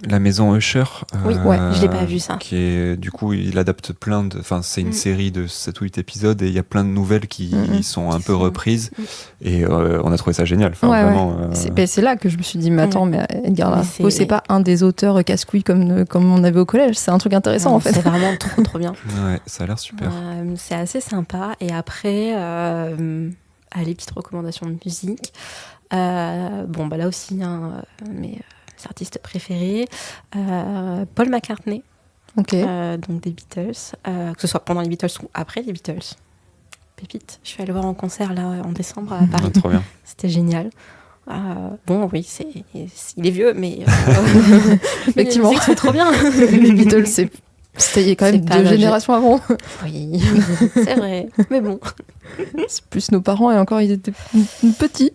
la maison Usher. Oui, je l'ai pas vu ça. Qui est, du coup, il adapte plein de. Enfin, c'est une série de 7 ou 8 épisodes et il y a plein de nouvelles qui sont un peu reprises. Et on a trouvé ça génial. Enfin, vraiment, c'est là que je me suis dit, mais attends, mais Edgar Allan Poe, c'est pas un des auteurs casse-couilles comme on avait au collège. C'est un truc intéressant en fait. C'est vraiment trop bien. Ouais, ça a l'air super. C'est assez sympa. Et après. Allez, petite recommandation de musique. Là aussi, mes artistes préférés. Paul McCartney, donc des Beatles, que ce soit pendant les Beatles ou après les Beatles. Pépite. Je suis allée voir en concert là en décembre à Paris. Trop bien. C'était génial. Bon, oui, il est vieux, mais Effectivement. les musiques sont trop bien. Les Beatles, c'était quand même C'est pas 2 générations avant. Oui, c'est vrai. Mais bon. C'est plus nos parents, et encore, ils étaient petits.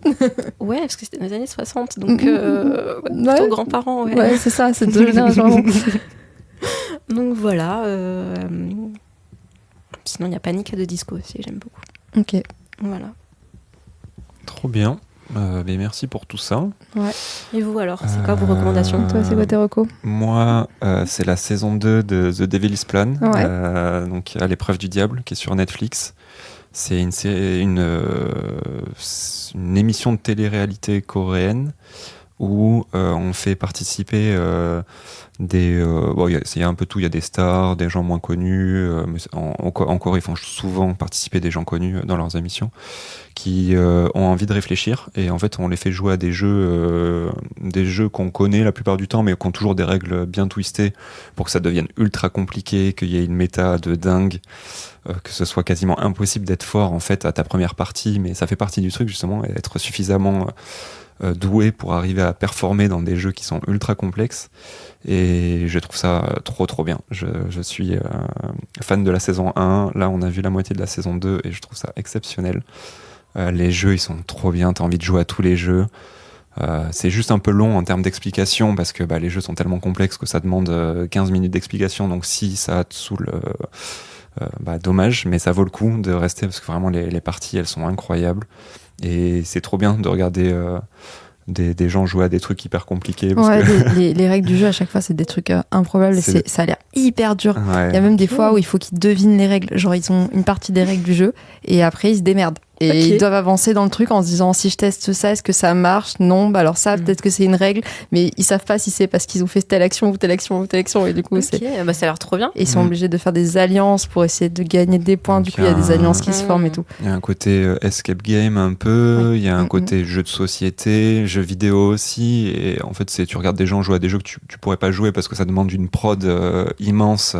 Ouais, parce que c'était dans les années 60, donc plutôt grands-parents. Ouais, c'est ça, c'est 2 générations avant. Donc voilà. Sinon, il y a Panic! De Disco aussi, j'aime beaucoup. Ok. Voilà. Trop bien. Mais merci pour tout ça. Ouais. Et vous alors, c'est quoi vos recommandations? Toi, c'est quoi tes recos? Moi, c'est la saison 2 de The Devil's Plan, donc à l'épreuve du diable, qui est sur Netflix. C'est une émission de télé-réalité coréenne où on fait participer il y a un peu tout, il y a des stars, des gens moins connus, mais en Corée ils font souvent participer des gens connus dans leurs émissions qui ont envie de réfléchir, et en fait on les fait jouer à des jeux qu'on connaît la plupart du temps, mais qui ont toujours des règles bien twistées pour que ça devienne ultra compliqué, qu'il y ait une méta de dingue, que ce soit quasiment impossible d'être fort en fait à ta première partie, mais ça fait partie du truc justement, et être suffisamment doué pour arriver à performer dans des jeux qui sont ultra complexes. Et je trouve ça trop bien. Je suis fan de la saison 1. Là on a vu la moitié de la saison 2 et je trouve ça exceptionnel. Les jeux ils sont trop bien, t'as envie de jouer à tous les jeux. C'est juste un peu long en termes d'explication parce que les jeux sont tellement complexes que ça demande 15 minutes d'explication, donc si ça te saoule, dommage, mais ça vaut le coup de rester parce que vraiment les parties elles sont incroyables et c'est trop bien de regarder des gens jouer à des trucs hyper compliqués. Parce que... les règles du jeu à chaque fois c'est des trucs improbables, et ça a l'air hyper dur. Ouais. Il y a même des fois où il faut qu'ils devinent les règles, genre ils ont une partie des règles du jeu et après ils se démerdent. Et ils doivent avancer dans le truc en se disant si je teste ça, est-ce que ça marche? Non, alors ça, peut-être que c'est une règle, mais ils savent pas si c'est parce qu'ils ont fait telle action ou telle action ou telle action. Et du coup, ça a l'air trop bien. Et ils sont obligés de faire des alliances pour essayer de gagner des points. Du coup, il y a des alliances qui se forment et tout. Il y a un côté escape game un peu, il y a un côté jeu de société, jeu vidéo aussi. Et en fait, tu regardes des gens jouer à des jeux que tu pourrais pas jouer parce que ça demande une prod immense.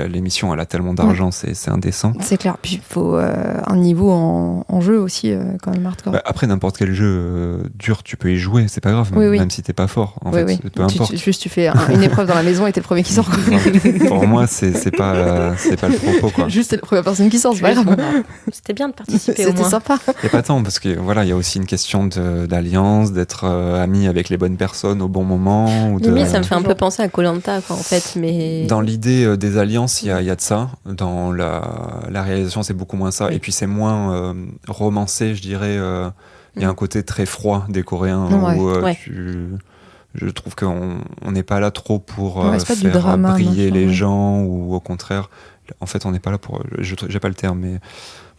L'émission, elle a tellement d'argent, c'est indécent. C'est clair. Puis il faut un niveau en jeu aussi quand même hardcore. Après, n'importe quel jeu dur, tu peux y jouer, c'est pas grave, même si t'es pas fort. En fait, peu importe. Tu fais une épreuve dans la maison et t'es le premier qui sort. Pour moi, c'est pas le propos, quoi. Juste t'es la première personne qui sort, c'est pas grave. C'était bien de participer au moins. C'était sympa. Et pas tant, parce que il y a aussi une question d'alliance, d'être ami avec les bonnes personnes au bon moment. Limite, ça me fait un peu penser à Koh-Lanta, quoi, en fait. Mais... Dans l'idée des alliances, il y a de ça. Dans la réalisation, c'est beaucoup moins ça. Oui. Et puis c'est moins romancé, je dirais. Il y a un côté très froid des Coréens où je trouve qu'on n'est pas là trop pour faire drama, briller les gens, ou au contraire, en fait, on n'est pas là pour. J'ai pas le terme, mais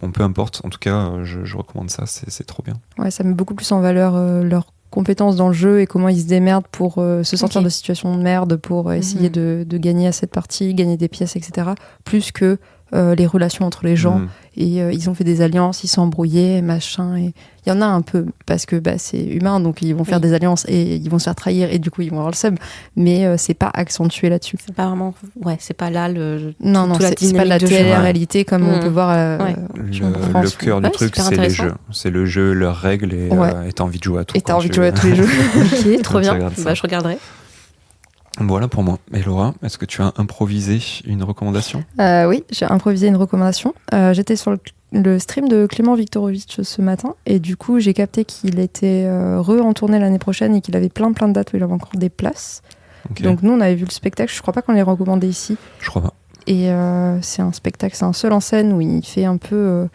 bon, peu importe. En tout cas, je recommande ça. C'est trop bien. Ouais, ça met beaucoup plus en valeur leurs compétences dans le jeu et comment ils se démerdent pour se sortir de situations de merde, pour essayer de gagner à cette partie, gagner des pièces, etc. Plus que les relations entre les gens. Et ils ont fait des alliances, ils sont embrouillés, machin. Et il y en a un peu, parce que c'est humain, donc ils vont faire des alliances et ils vont se faire trahir, et du coup ils vont avoir le seum. Mais c'est pas accentué là-dessus. C'est pas vraiment... Ouais, c'est pas là le... Non, c'est pas de la télé-réalité comme on peut voir le cœur du truc, c'est les jeux. C'est le jeu, leurs règles, et t'as envie de jouer à tout. Et t'as envie de jouer à tous les jeux. Ok, trop bien. Je regarderai. Voilà pour moi. Et Laura, est-ce que tu as improvisé une recommandation? Oui, j'ai improvisé une recommandation. J'étais sur le stream de Clément Viktorovitch ce matin, et du coup j'ai capté qu'il était en tournée l'année prochaine et qu'il avait plein de dates où il avait encore des places. Okay. Donc nous on avait vu le spectacle, je crois pas qu'on l'ait recommandé ici. Je crois pas. Et c'est un spectacle, c'est un seul en scène où il fait un peu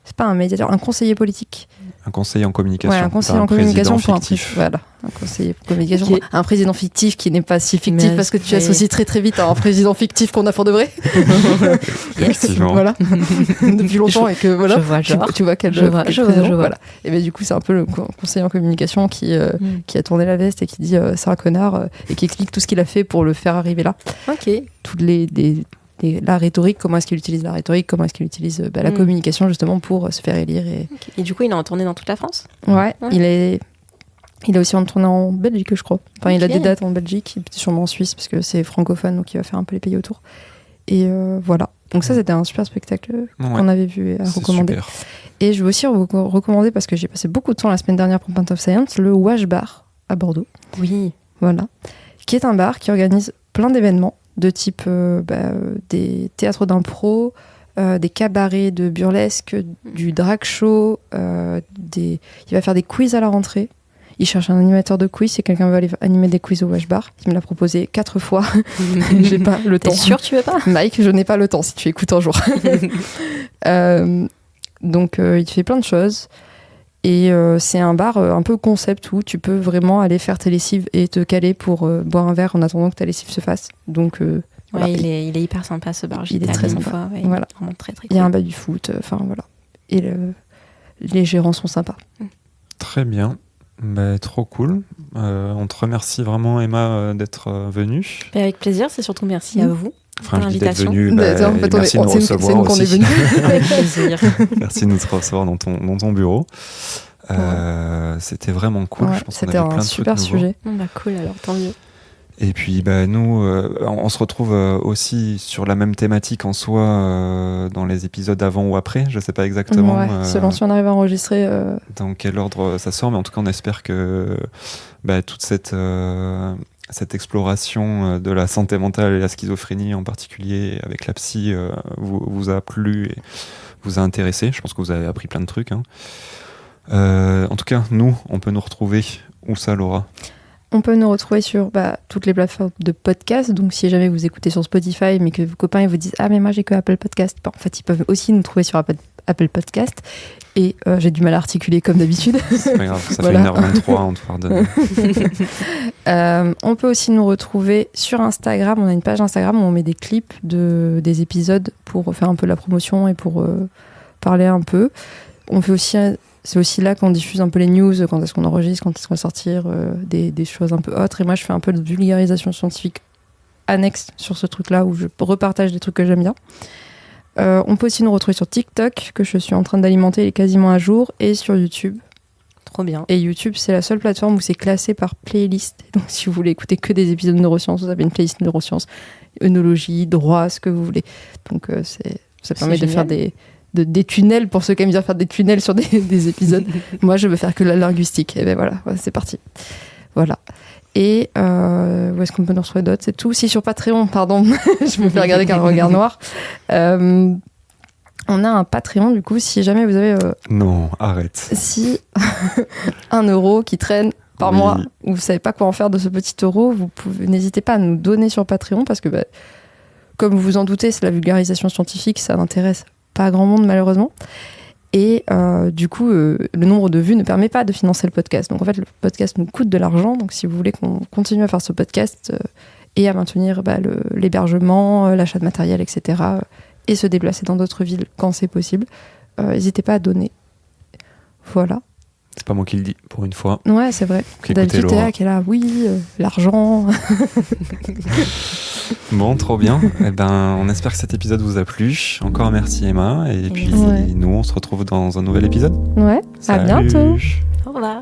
c'est pas un médiateur, un conseiller politique. Un conseiller en communication. Ouais, un conseiller en communication pour fictif. Voilà, un conseiller en communication. Okay. Un président fictif qui n'est pas si fictif parce que tu associes très vite à un président fictif qu'on a pour de vrai. Effectivement. Voilà. Depuis longtemps et que voilà. Tu vois quel président. Voilà. Et ben du coup, c'est un peu le conseiller en communication qui a tourné la veste et qui dit c'est un connard et qui explique tout ce qu'il a fait pour le faire arriver là. Ok. Toutes la rhétorique, comment est-ce qu'il utilise la rhétorique, comment est-ce qu'il utilise la communication justement pour se faire élire. Et du coup, il est en tournée dans toute la France ? Ouais. Il est aussi en tournée en Belgique, je crois. Enfin, il a des dates en Belgique, et sûrement en Suisse, parce que c'est francophone, donc il va faire un peu les pays autour. Et voilà. Donc ça, c'était un super spectacle qu'on avait vu et à recommander. Super. Et je veux aussi vous recommander, parce que j'ai passé beaucoup de temps la semaine dernière pour Pint of Science, le Wash Bar à Bordeaux. Oui. Voilà. Qui est un bar qui organise plein d'événements de type des théâtres d'impro, des cabarets de burlesque, du drag show, il va faire des quiz à la rentrée. Il cherche un animateur de quiz, si quelqu'un veut aller animer des quiz au Wash Bar. Il me l'a proposé 4 fois. J'ai pas le temps. T'es sûr que tu veux pas? Mike, je n'ai pas le temps si tu écoutes un jour. Donc il fait plein de choses. Et c'est un bar un peu concept où tu peux vraiment aller faire tes lessives et te caler pour boire un verre en attendant que ta lessive se fasse. Donc voilà. Il est hyper sympa ce bar. Il est très sympa. Fois, ouais, voilà. Vraiment très très cool. Il y a un baby foot, enfin voilà. Et les gérants sont sympas. Très bien. Bah, trop cool. On te remercie vraiment, Emma, d'être venue. Avec plaisir, c'est surtout merci à vous. Enfin, je dis d'être l'invitation. venue. En fait, merci de nous recevoir c'est nous qu'on est aussi. venus. Avec plaisir. Merci de nous recevoir dans ton bureau. C'était vraiment cool. Ouais, Je pense c'était qu'on avait plein un de super trucs nouveaux. sujet. Bah cool, alors tant mieux. Et puis nous, on se retrouve aussi sur la même thématique en soi dans les épisodes avant ou après. Je sais pas exactement. Ouais, selon si on arrive à enregistrer. Dans quel ordre ça sort, mais en tout cas, on espère que toute cette exploration de la santé mentale et la schizophrénie en particulier, avec la psy, vous a plu et vous a intéressé. Je pense que vous avez appris plein de trucs. Hein. En tout cas, on peut nous retrouver. Où ça, Laura ? On peut nous retrouver sur toutes les plateformes de podcast. Donc, si jamais vous écoutez sur Spotify, mais que vos copains ils vous disent « Ah, mais moi, j'ai que Apple Podcast », en fait, ils peuvent aussi nous trouver sur Apple Podcast. Et j'ai du mal à articuler comme d'habitude. C'est pas grave, ça Voilà. fait 1h23, on te pardonne. On peut aussi nous retrouver sur Instagram. On a une page Instagram où on met des clips des épisodes pour faire un peu de la promotion et pour parler un peu. On fait aussi... C'est aussi là qu'on diffuse un peu les news, quand est-ce qu'on enregistre, quand est-ce qu'on va sortir, des choses un peu autres. Et moi, je fais un peu de vulgarisation scientifique annexe sur ce truc-là, où je repartage des trucs que j'aime bien. On peut aussi nous retrouver sur TikTok, que je suis en train d'alimenter, il est quasiment à jour, et sur YouTube. Trop bien. Et YouTube, c'est la seule plateforme où c'est classé par playlist. Donc, si vous voulez écouter que des épisodes de neurosciences, vous avez une playlist de neurosciences, œnologie, droit, ce que vous voulez. Donc, ça permet de faire des tunnels pour ceux qui aiment bien faire des tunnels sur des épisodes. Moi, je veux faire que la linguistique. Et ben voilà, c'est parti. Voilà. Et où est-ce qu'on peut nous retrouver d'autres ? C'est tout. Si sur Patreon, pardon, je me fais regarder avec un regard noir. On a un Patreon, du coup, si jamais vous avez... Non, arrête. Si 1 euro qui traîne par mois, ou vous savez pas quoi en faire de ce petit euro, n'hésitez pas à nous donner sur Patreon, parce que, comme vous vous en doutez, c'est la vulgarisation scientifique, ça n'intéresse pas grand monde malheureusement, et du coup le nombre de vues ne permet pas de financer le podcast, donc en fait le podcast nous coûte de l'argent. Donc si vous voulez qu'on continue à faire ce podcast et à maintenir l'hébergement, l'achat de matériel, etc., et se déplacer dans d'autres villes quand c'est possible, n'hésitez pas à donner. Voilà. C'est pas moi qui le dis, pour une fois. Ouais, c'est vrai. D'habitude, Théa qui est là, oui, l'argent. Bon, trop bien. On espère que cet épisode vous a plu. Encore merci, Emma. Et puis, nous, on se retrouve dans un nouvel épisode. Ouais, Salut. à bientôt. Au revoir.